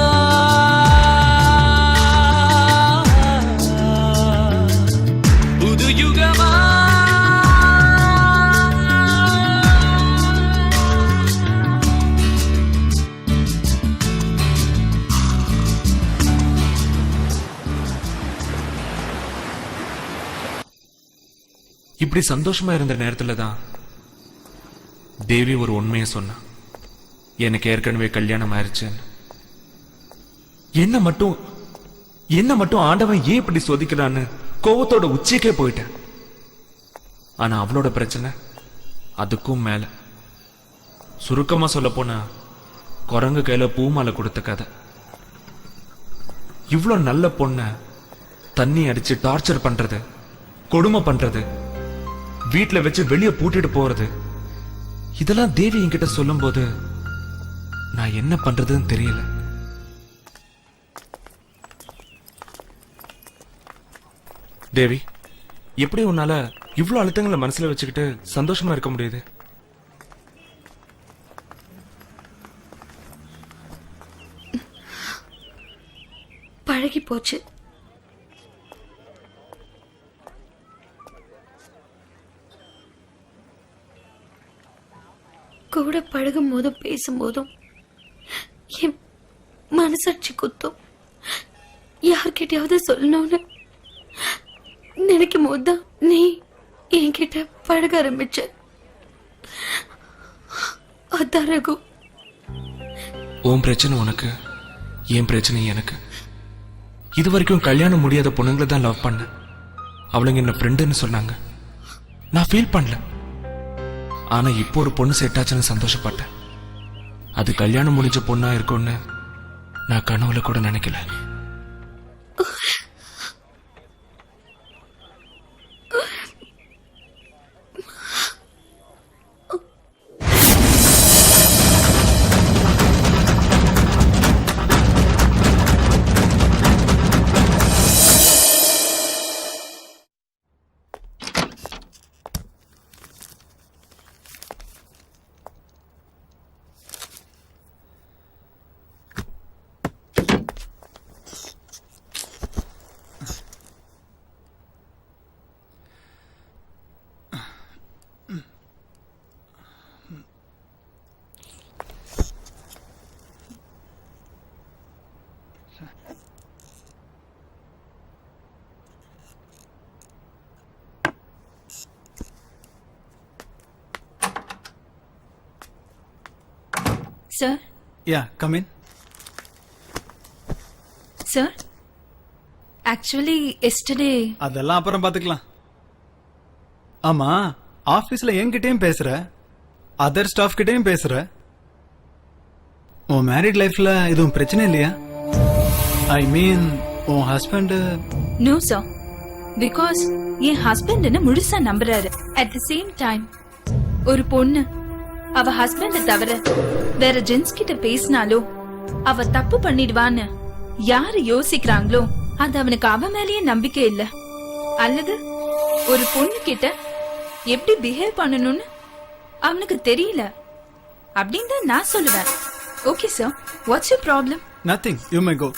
புது யுகமா இப்படி சந்தோஷமா இருந்த நேரத்துல தான் தேவி ஒரு உண்மையை சொன்னா. எனக்கு ஏற்கனவே கல்யாணம் ஆயிருச்சுன்னு. என்ன மட்டும் ஆண்டவன் ஏன் இப்படி சோதிக்கிறான்னு கோவத்தோட உச்சிக்கே போயிட்டேன். ஆனா அவளோட பிரச்சனை அதுக்கும் மேல. சுருக்கமா சொல்ல போனா குரங்கு கையில பூமாலை கொடுத்த கதை. இவ்ளோ நல்ல பொண்ண தண்ணி அடிச்சு டார்ச்சர் பண்றது, கொடுமை பண்றது, வீட்டுல வச்சு வெளியே பூட்டிட்டு போறது, இதெல்லாம் தேவி என்கிட்ட சொல்லும் போது நான் என்ன பண்றதுன்னு தெரியல. தேவி, எப்படி உன்னால இவ்வளவு அழுத்தங்களை மனசுல வச்சுக்கிட்டு சந்தோஷமா இருக்க முடியுது? பழகி போச்சு. கூட பழகும் போதும் பேசும்போதும் என் மனசாட்சி குத்தும். யார்கிட்டயாவது சொல்லணும்னு நினைக்கும் போதுதான் நீ என்கிட்ட பழக ஆரம்பிச்ச. அதான் ரகு. உன் பிரச்சனை உனக்கு, என் பிரச்சனை எனக்கு. இது வரைக்கும் கல்யாணம் முடியாத பொண்ணுங்களை தான் லவ் பண்ண. அவளுங்க என்ன ஃப்ரெண்டுன்னு சொன்னாங்க, நான் ஃபீல் பண்ணல. ஆனா இப்போ ஒரு பொண்ணு செட் ஆச்சுன்னு சந்தோஷப்பட்டேன். அது கல்யாணம் முடிஞ்ச பொண்ணா இருக்கும்னு நான் கனவுல கூட நினைக்கல. Sir? Yeah, come in. Sir? Actually, yesterday... அதெல்லாம் அப்புறம் பாத்துக்கலாம். ஆமா, ஆபீஸ்ல என்கிட்டயும் பேசுற, அதர் ஸ்டாஃப் கிட்டயும் பேசுற. உன் மேரிட் லைஃப்ல எதுவும் பிரச்சனை இல்லையா? ஐ மீன், உன் husband... No, sir. Because N husband என்ன முழுசா நம்புறாரு. At the same time, ஒரு பொண்ணு அவ ஹஸ்பண்ட தவிர வேற ஜென்ஸ் கிட்ட பேசினாலோ அவ தப்பு பண்ணிடுவான்னு யாரு யோசிக்கிறாங்களோ அது அவனுக்கு அவ மேலேயே நம்பிக்கை இல்ல. அல்லது ஒரு பொண்ணு கிட்ட எப்படி பிஹேவ் பண்ணணும்னு அவனுக்கு தெரியல அப்படின்னு தான் நான் சொல்லுவேன். Okay sir, what's your problem? Nothing, you may go.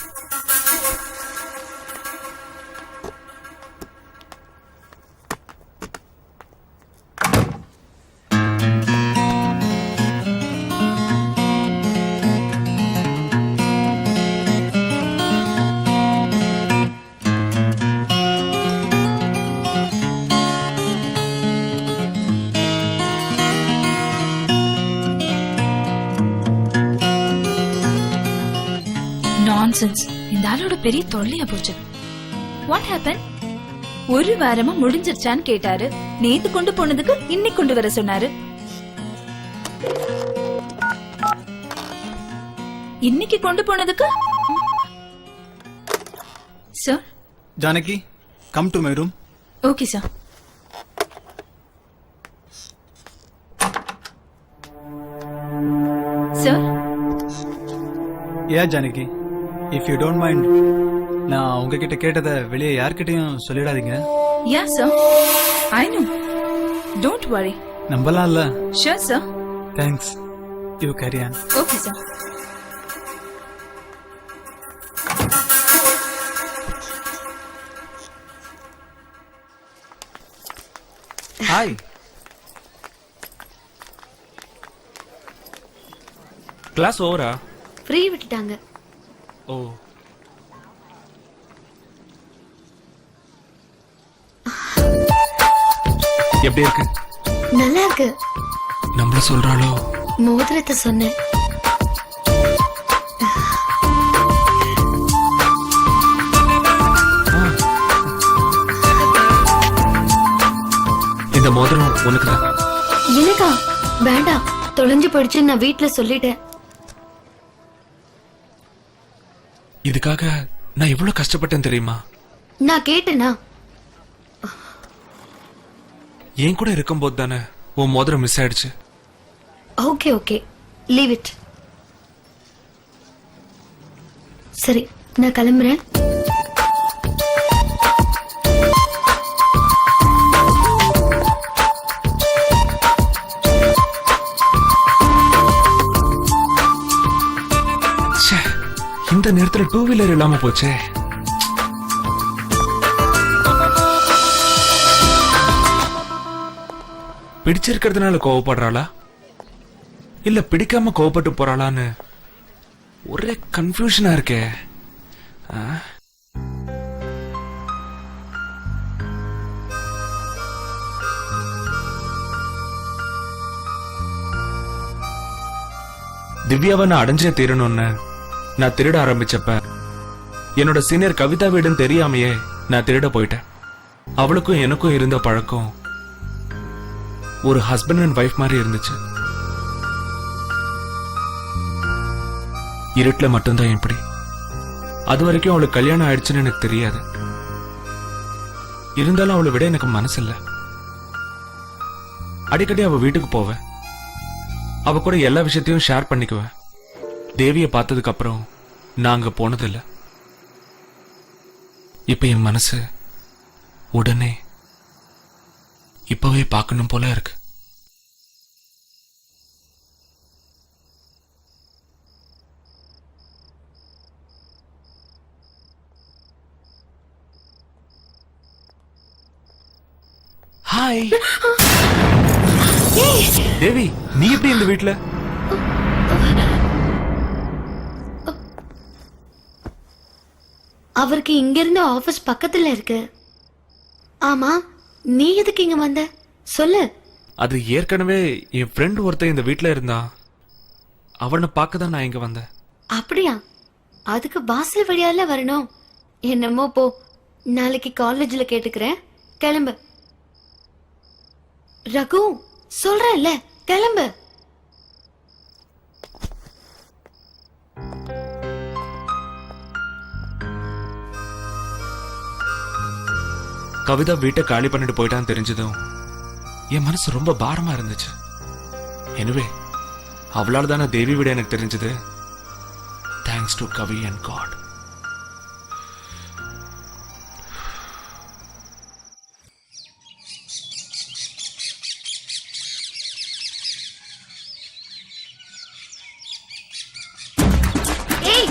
Nonsense. இந்த ஆளோட பெரிய தொல்லையா போச்சு. What happen? ஒரு வாரமா முடிஞ்சிருச்சான்னு கேட்டாரு. நேத்து கொண்டு போனதுக்கு இன்னைக்கு கொண்டு வர சொன்னாரு. இன்னைக்கு கொண்டு போனதுக்கு sir. Janaki, come to my room. Okay sir. Sir. Yeah Janaki, if you don't mind, நான் உங்ககிட்ட கேட்டதை வெளியே யார்கிட்டயும் சொல்லிடாதீங்க. Yeah sir, I know, don't worry. நம்பலாம்ல? Sure sir. Thanks, you carry on. Okay sir. Hi. Class ஓவரா? ஃப்ரீ விட்டுட்டாங்க. ஓ, எப்படி இருக்கு? நல்லா இருக்கு. நம்மள சொல்றாளோ? மோதிரத்தை சொன்னேன். இந்த மோதிரம் உனக்கு தான். எனக்கா? வேண்டாம், தொலைஞ்சு போயிடுச்சு, நான் வீட்டுல சொல்லிட்டேன். இதுக்காக நான் எவ்வளவு கஷ்டப்பட்டேன் தெரியுமா? நான் கேட்டேனா? என் கூட இருக்கும்போது தானே உன் மோதிரம் மிஸ் ஆயிடுச்சு. Okay okay, leave it. சரி, நான் கிளம்புறேன். இந்த நேரத்துல டூ வீலர் இல்லாம போச்சே. பிடிச்சிருக்கிறதுனால கோவப்படுறாளா இல்ல பிடிக்காம கோவப்பட்டு போறாளான்னு ஒரே கன்ஃபியூஷனா இருக்கே. ஆ? திவ்யாவை நான் அடைஞ்சே தீரணும்னு நான் திருட ஆரம்பிச்சப்ப என்னோட சீனியர் கவிதா வீடுன்னு தெரியாமையே நான் திருட போயிட்டேன். அவளுக்கும் எனக்கும் இருந்த பழக்கம் ஒரு ஹஸ்பண்ட் அண்ட் வைஃப் மாதிரி இருந்துச்சு. இருட்டுல மட்டும்தான் எப்படி. அது வரைக்கும் அவளுக்கு கல்யாணம் ஆயிடுச்சுன்னு எனக்கு தெரியாது. இருந்தாலும் அவளை விட எனக்கு மனசு இல்ல. அடிக்கடி அவ வீட்டுக்கு போவேன். அவ கூட எல்லா விஷயத்தையும் ஷேர் பண்ணிக்குவேன். தேவியை பார்த்ததுக்கு அப்புறம் நான் அங்க போனதில்ல. இப்ப என் மனசு உடனே இப்பவே பார்க்கணும் போல இருக்கு. ஹாய் தேவி, நீ எப்படி இந்த வீட்ல? அவருக்கு இங்க இருந்து ஆபீஸ் பக்கத்துல இருக்கு. ஆமா, நீ எதுக்கு இங்க வந்த சொல்லு. அது ஏற்கனவே என் ஃப்ரெண்ட் ஒருத்தன் இந்த வீட்ல இருந்தான். அவனை பார்க்க தான் நான் இங்க வந்தேன். அப்படியா? அதுக்கு வாசல் வழியால வரணும். என்னமோ போ, நாளைக்கு காலேஜ்ல கேட்டுக்கிறேன். கிளம்பு. ரகு, சொல்றேன்ல, கிளம்பு. கவிதா வீட்டை காலி பண்ணிட்டு போயிட்டான்னு தெரிஞ்சதும் என் மனசு ரொம்ப பாரமா இருந்துச்சு. எனவே அவளால் தானே தேவி விட எனக்கு தெரிஞ்சது. Thanks to Kavi and god. ஏய்,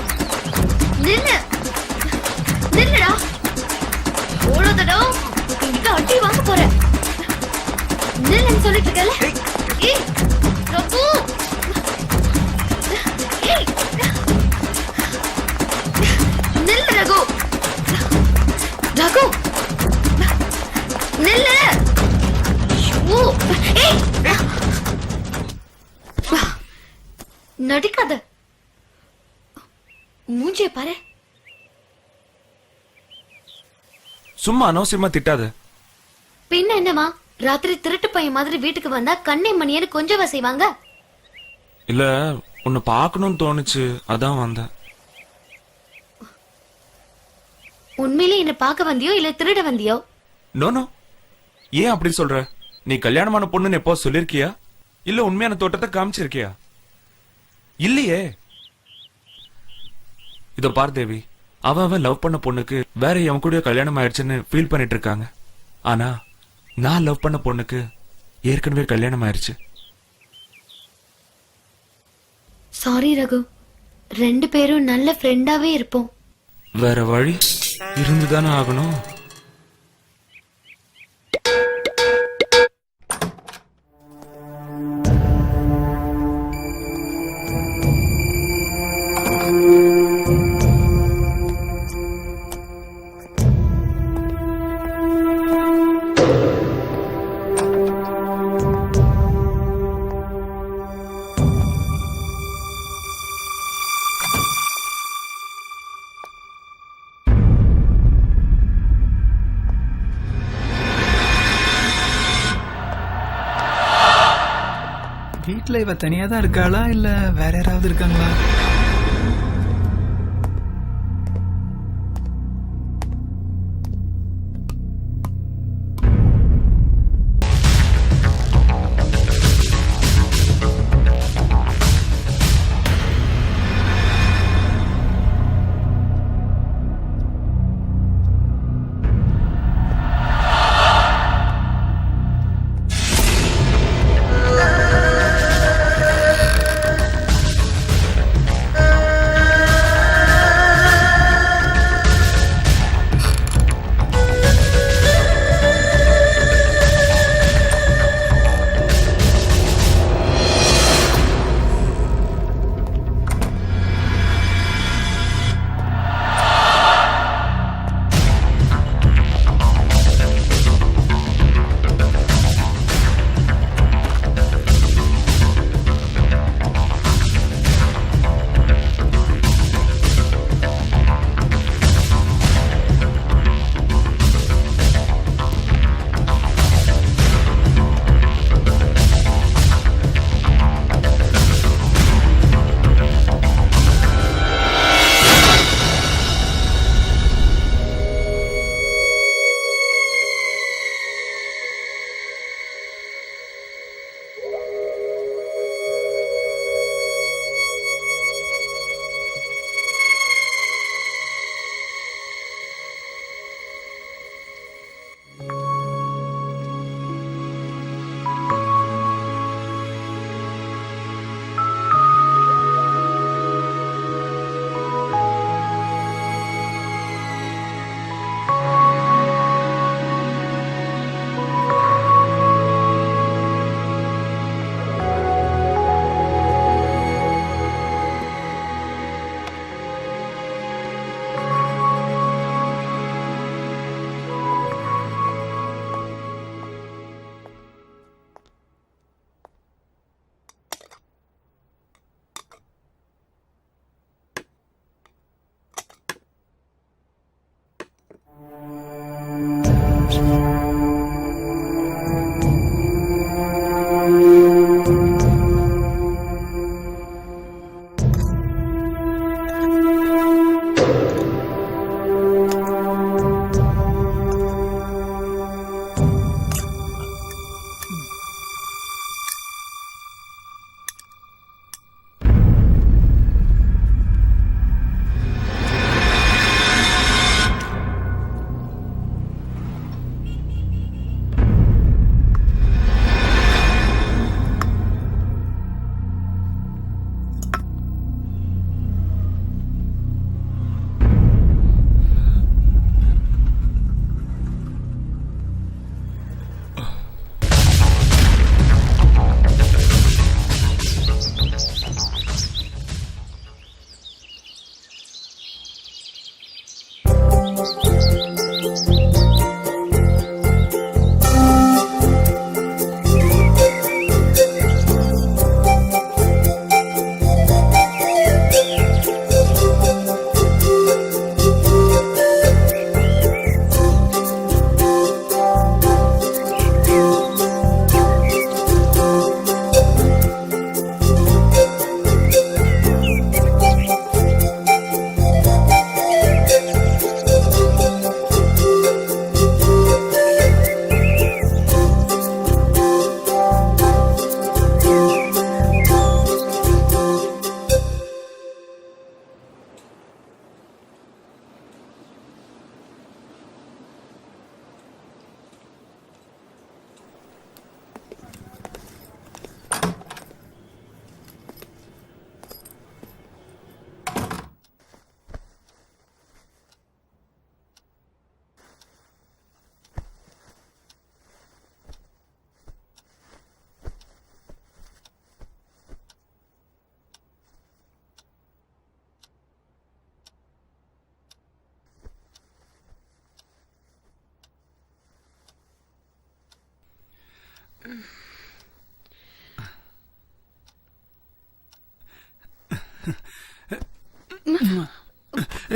நில்லு. நில்லுடா. ஓடாதடா. இங்க அடி வாங்க போற. நில்லுன்னு சொல்லிட்டு இருக்கல. ஏய், ரகு. ஏய். நில்லு ரகு. ரகு. நில்லு. ஐயோ. ஏய். நடிக்காத. மூஞ்சிய பாரு. சும்மா அனவசியமா திட்டாத. பின்ன என்னமா, ராத்திரி திருட்டு பையன் மாதிரி வீட்டுக்கு வந்தா கண்ணை மணியன்னு கொஞ்சவா செய்வாங்க? இல்ல, உன்னை பார்க்கணும்னு தோணுச்சு, அதான் வந்தேன். உண்மையிலே என்ன பார்க்க வந்தியோ இல்ல திருட வந்தியோ? நோ, ஏன் அப்படி சொல்ற? நீ கல்யாணமான பொண்ணுன்னு எப்போ சொல்லிருக்கியா? இல்ல உண்மையான தோட்டத்தை காமிச்சிருக்கியா? இல்லையே. இதோ பார் தேவி, அவன் லவ் பண்ண பொண்ணுக்கு வேற எவன் கூட கல்யாணம் ஆயிடுச்சுன்னு ஃபீல் பண்ணிட்டு இருக்காங்க. ஆனா நான் லவ் பண்ண பொண்ணுக்கு ஏற்கனவே கல்யாணம் ஆயிடுச்சு. சாரி ரகு, 2 பேரும் நல்ல ஃப்ரெண்டாவே இருப்போம். வேற வழி இருந்துதானே ஆகணும். வீட்டுல இவ தனியா தான் இருக்காளா இல்ல வேற யாராவது இருக்காங்களா?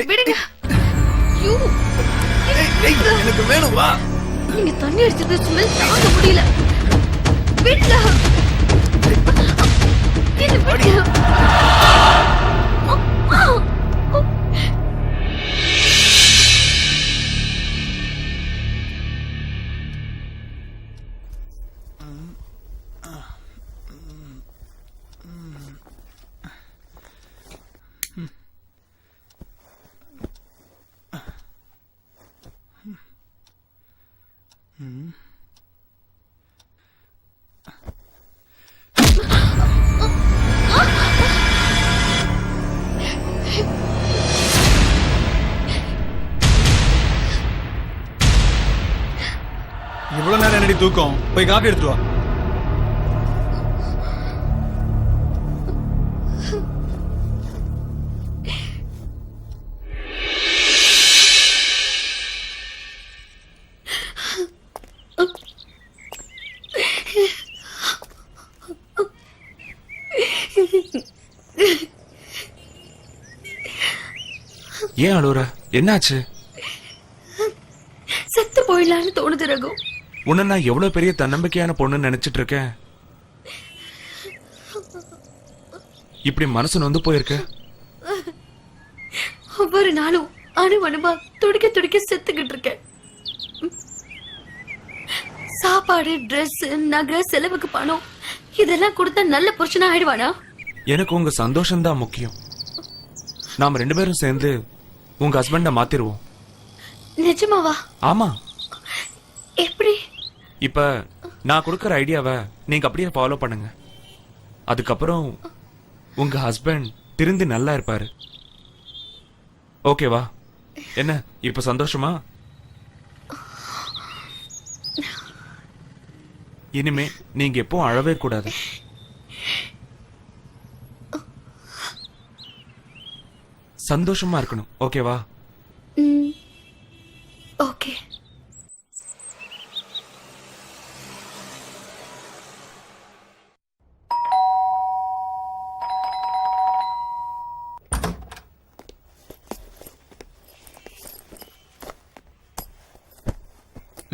விடுங்க. ஐயோ, எனக்கு வேணும் வா. நீங்க தண்ணி அடிச்சது ஸ்மெல் தாங்க முடியல. விடுங்க. இது விடுங்க. இவ்வளவு நேரம் என்னடி தூக்கம்? போய் காப்பி எடுத்துட்டு வா. ஏன் அழுவுற? என்னாச்சு? செத்து போயிடலான்னு தோணுது ரகு. உன்னை நான் எவ்வளவு பெரிய தன்னம்பிக்கையான பொண்ணுன்னு நினைச்சிட்டு இருக்கேன். இப்படி மனசு நொந்து போயிருக்க. ஒவ்வொரு நாளும் அணுவா துடிக்க துடிக்க செத்துக்கிட்டு இருக்கேன். சாப்பாடு, ட்ரெஸ், நகை, செலவுக்கு பணம் இதெல்லாம் கொடுத்தா நல்ல புருஷனா ஆயிடுவானா? எனக்கு உங்க சந்தோஷம் தான் முக்கியம். நாம 2 பேரும் சேர்ந்து உங்க ஹஸ்பண்ட மாத்திருவோம். நிஜமாவா? ஆமா. எப்படி? இப்ப நான் கொடுக்கற ஐடியாவை நீங்க அப்படியே ஃபாலோ பண்ணுங்க. அதுக்கப்புறம் உங்க ஹஸ்பண்ட் திருந்தி நல்லா இருப்பாரு. ஓகேவா? என்ன இப்ப சந்தோஷமா? இனிமே நீங்க எப்பவும் அழவே கூடாது. சந்தோஷமா இருக்கணும். ஓகேவா? ஓகே.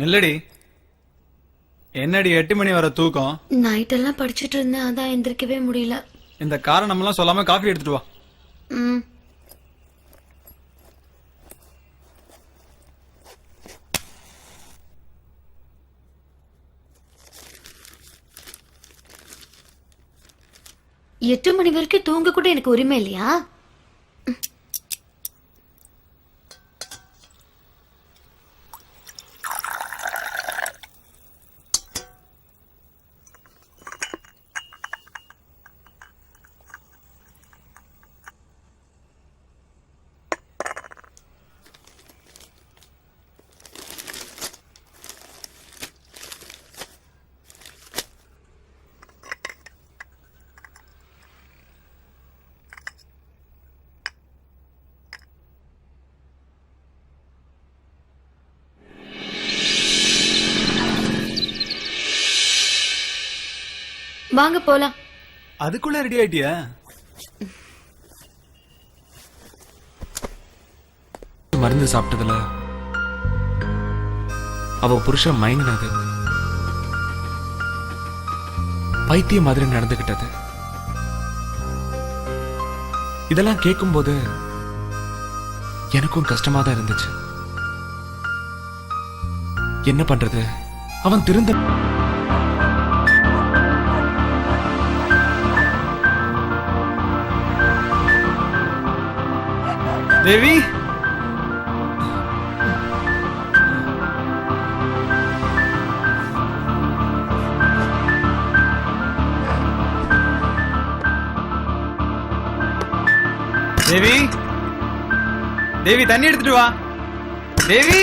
இல்லடி, என்னடி 8 மணி வர தூக்கம்? நைட் எல்லாம் படிச்சிட்டு இருந்தேன், அதான் எந்திரிக்கவே முடியல. இந்த காரணமெல்லாம் சொல்லாம காஃபி எடுத்துட்டு வா. ம். எட்டு மணி வரைக்கும் தூங்க கூட எனக்கு உரிமை இல்லையா? வாங்க போலாம். அதுக்குள்ள ரெடி ஆயிட்டியா? மருந்து சாப்பிட்டதுல அவ புருஷன் மயங்கினது, பைத்திய மாதிரி நடந்துகிட்டது, இதெல்லாம் கேட்கும்போது எனக்கும் கஷ்டமா தான் இருந்துச்சு. என்ன பண்றது? அவன் திருந்த தேவி, தேவி, தேவி தண்ணி எடுத்துட்டு வா. தேவி,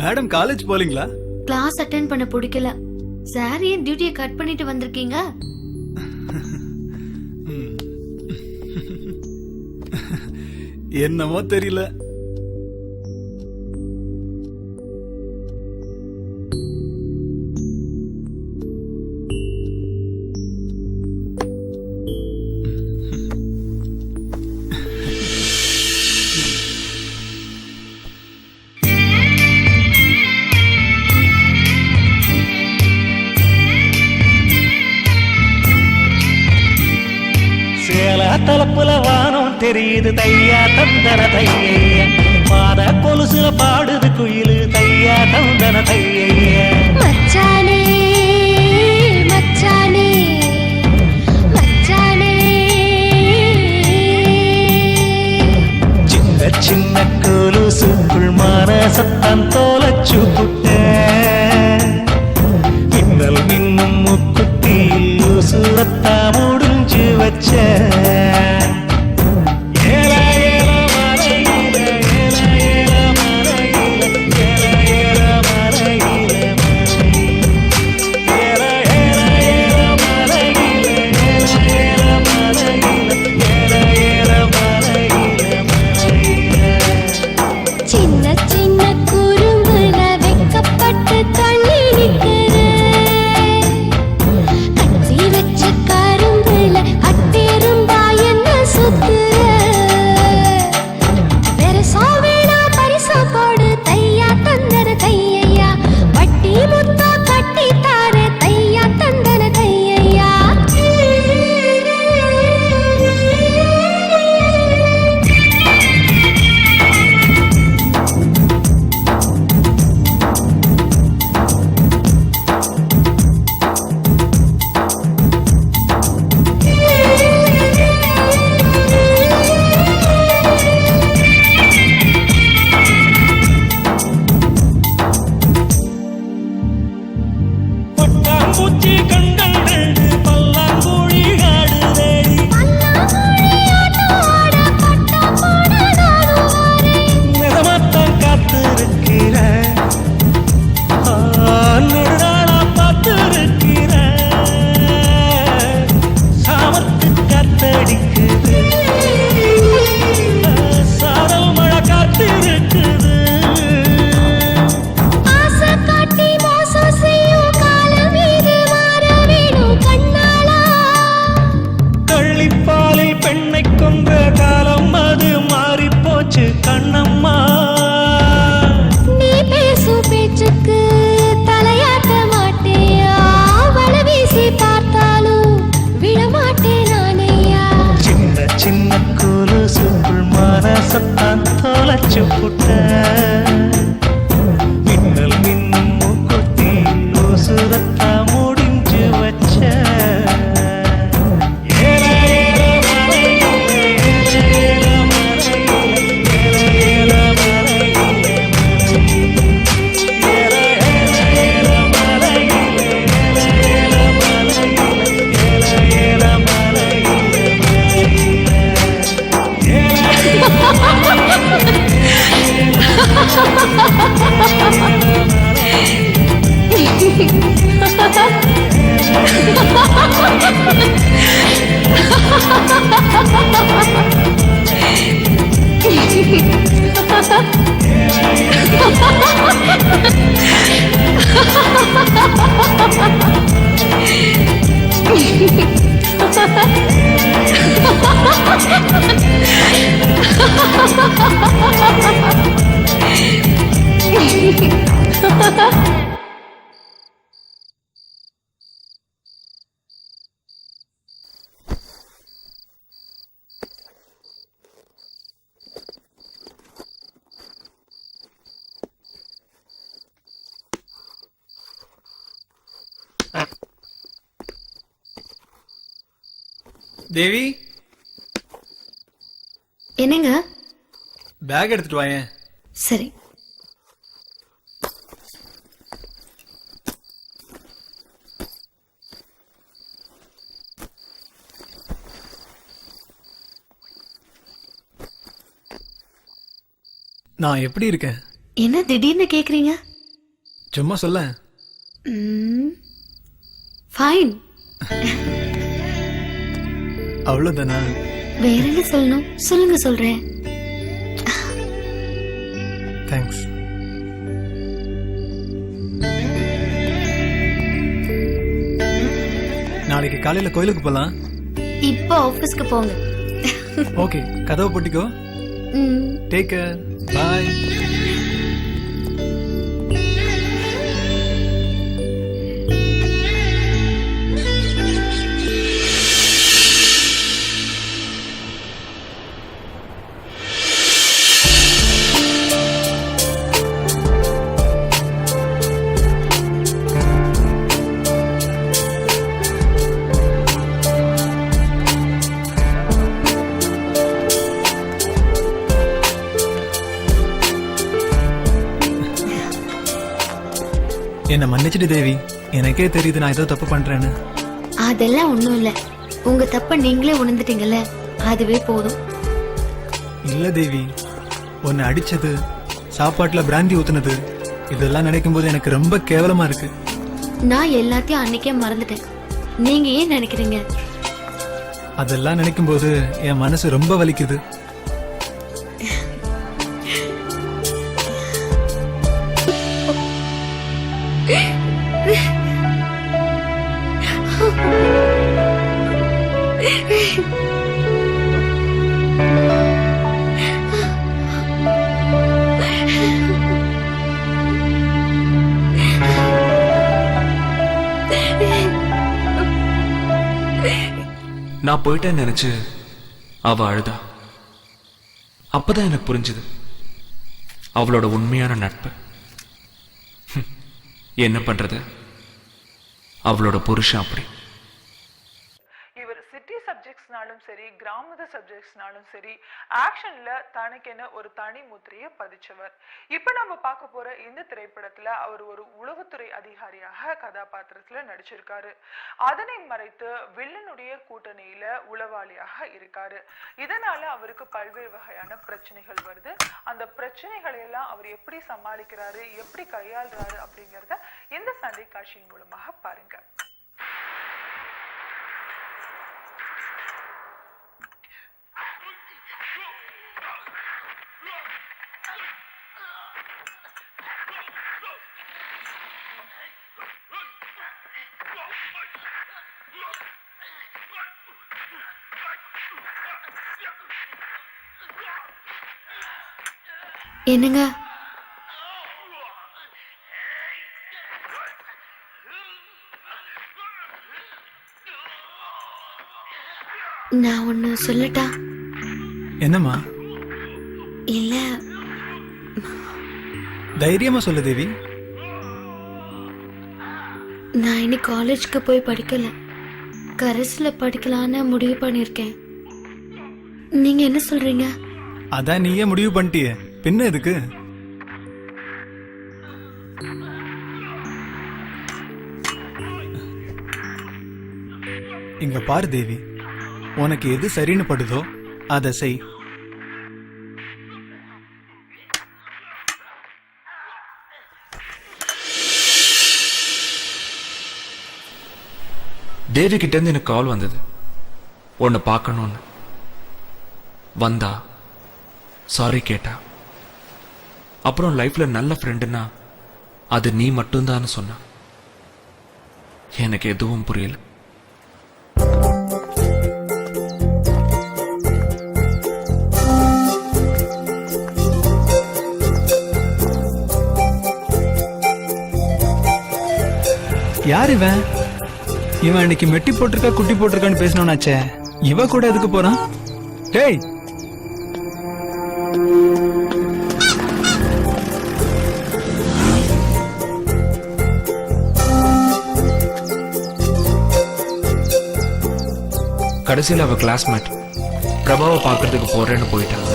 மேடம் காலேஜ் போலீங்களா? கிளாஸ் அட்டென்ட் பண்ண பிடிக்கல. சார் ஏன் டியூட்டியை கட் பண்ணிட்டு வந்திருக்கீங்க? என்னமோ தெரியல. தலப்புல வானம் தெரியுது தையா தந்தன தைய பாத கொலுசுல பாடுது குயிலு தையா தந்தன தைய மச்சானே மச்சானே மச்சானே சின்ன சின்ன கொலுசுக்குள் மனசத்தான் தோலச்சு புட்ட மின்னல் மின்னும் முக்குத்தியில் உசுரத்தா முடிஞ்சு வச்ச சின்ன சின்ன குறும்புல வெக்கப்பட்டு தள்ளி நிக்கிறேன். கட்டி வச்ச கரும்புல அட்டெரும்பா என்ன சுத்துற? பெருசா வேணா பரிசா போடு தையா தந்தன தையா வட்டி முத்தா கட்டி தார தையா தந்தன தையா பட்டாம்பூச்சி கண்கள் ரெண்டு பல்லாங்குழி ஆடுதேடி நிறமாத்தான் காத்திருக்கிற நெடுநாளா பார்த்திருக்கிற சாமத்து காத்தடிக்குது சாரல் மழை காத்திருக்குது ஆசை காட்டி மோசம் செய்யும் காலம் இது மாற வேணும் கண்ணாளா. கள்ளிப்பாலில் பெண்ணை கொன்ற காலம் அது மாறிப்போச்சு கண்ணம்மா. நீ பேசும் பேச்சுக்கு தலையாட்ட மாட்டேயா வலை வீசி பார்த்தாலும் விடமாட்டேன் நானையா. சின்ன சின்ன கொலுசுக்குள் மனசத்தான் தொலைச்சு புட்ட மின்னல் மின்னும் மூக்குத்தி உசுரத்தா முடிஞ்சு வச்ச தேவி, என்னங்க? பேக் எடுத்துட்டு வாயேன். சரி. நான் எப்படி இருக்கேன்? என்ன திடீர்னு கேக்குறீங்க? சும்மா சொல்ல. ஃபைன். அவ்வளவுதானா? வேற என்ன சொல்லணும்? சொல்லுங்க, சொல்றேன். தேங்க்ஸ். நாளைக்கு காலையில கோயிலுக்கு போலாம். இப்போ ஆபீஸ்க்கு போங்க. ஓகே, கதவை போட்டிக்கோ. Take care. பாய். என்ன மன்னிச்சிடு தேவி. எனக்கே தெரியுது நான் ஏதோ தப்பு பண்றேன்னு. அதெல்லாம் ஒண்ணும் இல்ல. உங்க தப்ப நீங்களே உணர்ந்துட்டீங்கல்ல, அதுவே போதும். இல்ல தேவி, உன்னை அடிச்சது, சாப்பாட்டுல பிராந்தி ஊத்துனது, இதெல்லாம் நினைக்கும் போது எனக்கு ரொம்ப கேவலமா இருக்கு. நான் எல்லாத்தையும் அன்னைக்கே மறந்துட்டேன். நீங்க ஏன் நினைக்கிறீங்க? அதெல்லாம் நினைக்கும் போது என் மனசு ரொம்ப வலிக்குது. நான் போயிட்டேன்னு நினைச்சு அவ அழுதா. அப்பதான் எனக்கு புரிஞ்சுது அவளோட உண்மையான நட்பு. என்ன பண்றது, அவளோட புருஷன் அப்படி. இவர் சிட்டி சப்ஜெக்ட்ஸ்னாலும் சரி, கிராமத சப்ஜெக்ட்ஸ்னாலும் சரி, ஆக்ஷன்ல தனக்கென ஒரு தனி முத்திரையை பதிச்சவர். இப்ப நம்ம பார்க்க போற இந்த திரைப்படத்துல அவர் ஒரு உளவுத்துறை அதிகாரியாக கதாபாத்திரத்துல நடிச்சிருக்காரு. அதனை மறைத்து வில்லனுடைய கூட்டணியில உளவாளியாக இருக்காரு. இதனால அவருக்கு பல்வேறு வகையான பிரச்சனைகள் வருது. அந்த பிரச்சனைகளை எல்லாம் அவர் எப்படி சமாளிக்கிறாரு, எப்படி கையாளுறாரு அப்படிங்கறத இந்த சண்டை காட்சியின் மூலமாக பாருங்க. என்னங்க? நான் ஒண்ணு சொல்லட்டா? என்னம்மா? இல்ல, தைரியமா சொல்லு தேவி. நான் இனி காலேஜ்க்கு போய் படிக்கல, கரஸ்ல படிக்கலான்னு முடிவு பண்ணிருக்கேன். நீங்க என்ன சொல்றீங்க? அதான் நீயே முடிவு பண்ணிட்டியே, பின்ன எதுக்கு? இங்க பாரு தேவி, உனக்கு எது சரின்னு படுதோ அதை செய். தேவி கிட்ட இருந்து எனக்கு கால் வந்தது, உன்னை பார்க்கணும்னு. வந்தா, சாரி கேட்டா. அப்புறம் லைஃப்ல நல்ல ஃப்ரெண்டுனா அது நீ மட்டும்தான் சொன்ன. எனக்கு எதுவும் புரியல. யார் இவன்? இவன் இன்னைக்கு மெட்டி போட்டிருக்கா குட்டி போட்டிருக்கான்னு பேசணும்னாச்சே, இவ கூட எதுக்கு போறான்? டேய், கடைசியில் அவ கிளாஸ்மேட் பிரபாவை பார்க்கறதுக்கு போறேன்னு போயிட்டான்.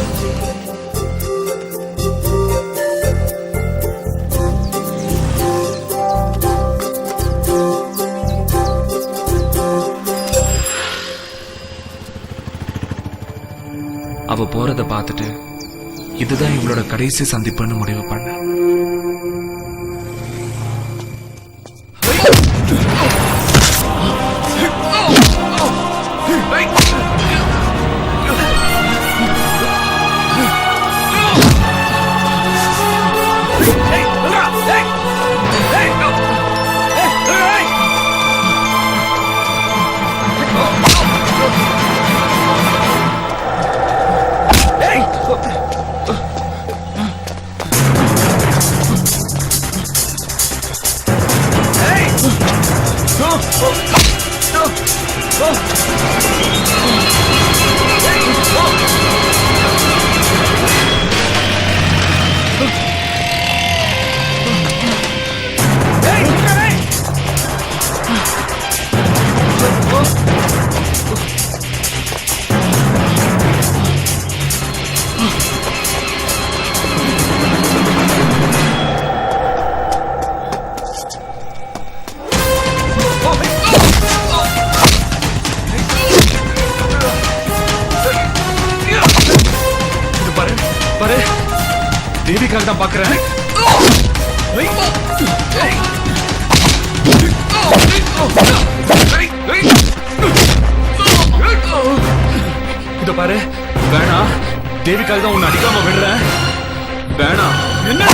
அவ போறத பார்த்துட்டு இதுதான் இவளோட கடைசி சந்திப்புன்னு முடிவு பண்ண. பாரு தேவிக்காக தான் பாக்குறேன். இத பாரு வேணாம், தேவிக்காக தான் உன்னை அடிக்காம விடுறேன். வேணாம். என்ன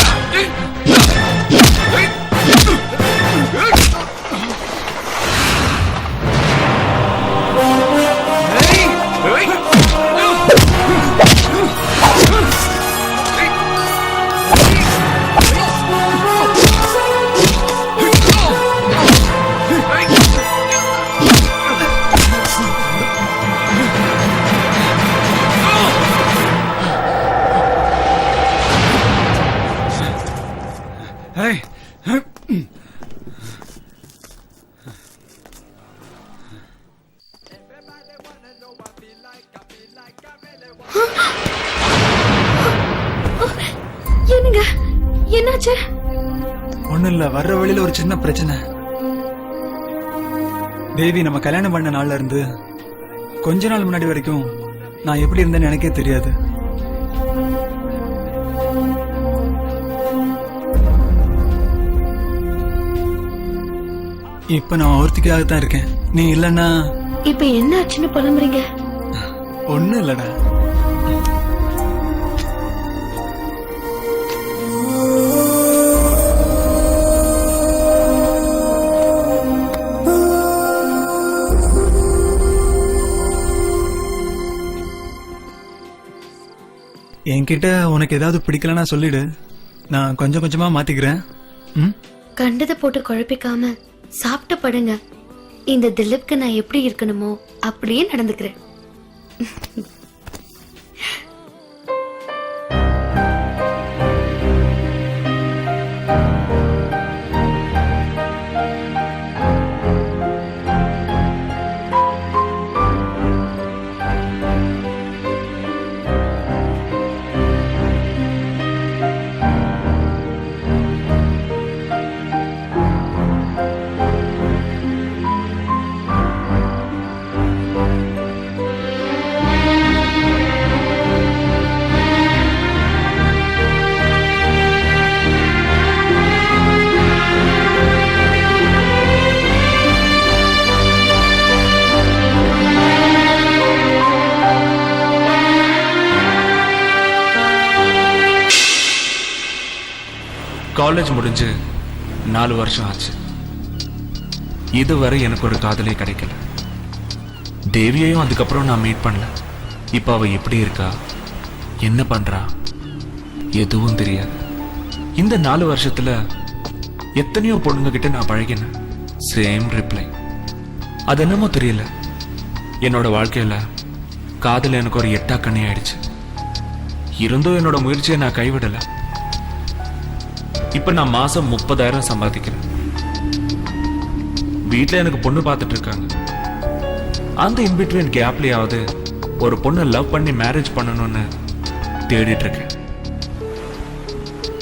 என்னங்க என்னாச்சு? ஒண்ணும் இல்ல, வர்ற வழியில ஒரு சின்ன பிரச்சனை. தேவி நம்ம கல்யாணம் பண்ண நாள்ல இருந்து கொஞ்ச நாள் முன்னாடி வரைக்கும் நான் எப்படி இருந்தேன்னு எனக்கே தெரியாது. இப்ப நான் ஒருத்திக்காகத்தான் இருக்கேன். நீ இல்லன்னா இப்ப என்ன ஆச்சுன்னு புலம்புறீங்க? ஒண்ணும் இல்லடா. என்கிட்ட உனக்கு ஏதாவது பிடிக்கலன்னா சொல்லிடு, நான் கொஞ்சம் கொஞ்சமா மாத்திக்கிறேன். கண்டதை போட்டு குழப்பிக்காம சாப்பிட்டு படுங்க. இந்த திலீப்க்கு நான் எப்படி இருக்கணுமோ அப்படியே நடந்துக்கிறேன். காலேஜ் முடிஞ்சு 4 வருஷம் ஆச்சு. இதுவரை எனக்கு ஒரு காதலே கிடைக்கல. தேவியையும் அதுக்கப்புறம் நான் மீட் பண்ணல. இப்ப அவ எப்படி இருக்கா, என்ன பண்றா, எதுவும் தெரியாது. இந்த 4 வருஷத்துல எத்தனையோ பொண்ணுங்க கிட்ட நான் பழகினேன். Same reply. அது என்னமோ தெரியல, என்னோட வாழ்க்கையில காதல் எனக்கு ஒரு எட்டா கண்ணி ஆயிடுச்சு. இருந்தும் என்னோட முயற்சியை நான் கைவிடல. இப்ப நான் மாசம் 30,000 சம்பாதிக்கிறேன். வீட்டுல எனக்கு பொண்ணு பார்த்துட்டு இருக்காங்க. அந்த இன்பிட்வீன் கேப்லயாவது ஒரு பொண்ணை லவ் பண்ணி மேரேஜ் பண்ணணும்னு தேடிட்டு இருக்கேன்.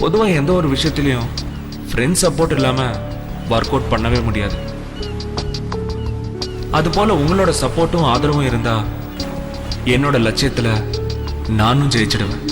பொதுவா எந்த ஒரு விஷயத்திலையும் ஃப்ரெண்ட் சப்போர்ட் இல்லாம ஒர்க் அவுட் பண்ணவே முடியாது. அது போல உங்களோட சப்போர்ட்டும் ஆதரவும் இருந்தா என்னோட லட்சியத்துல நானும் ஜெயிச்சிடுவேன்.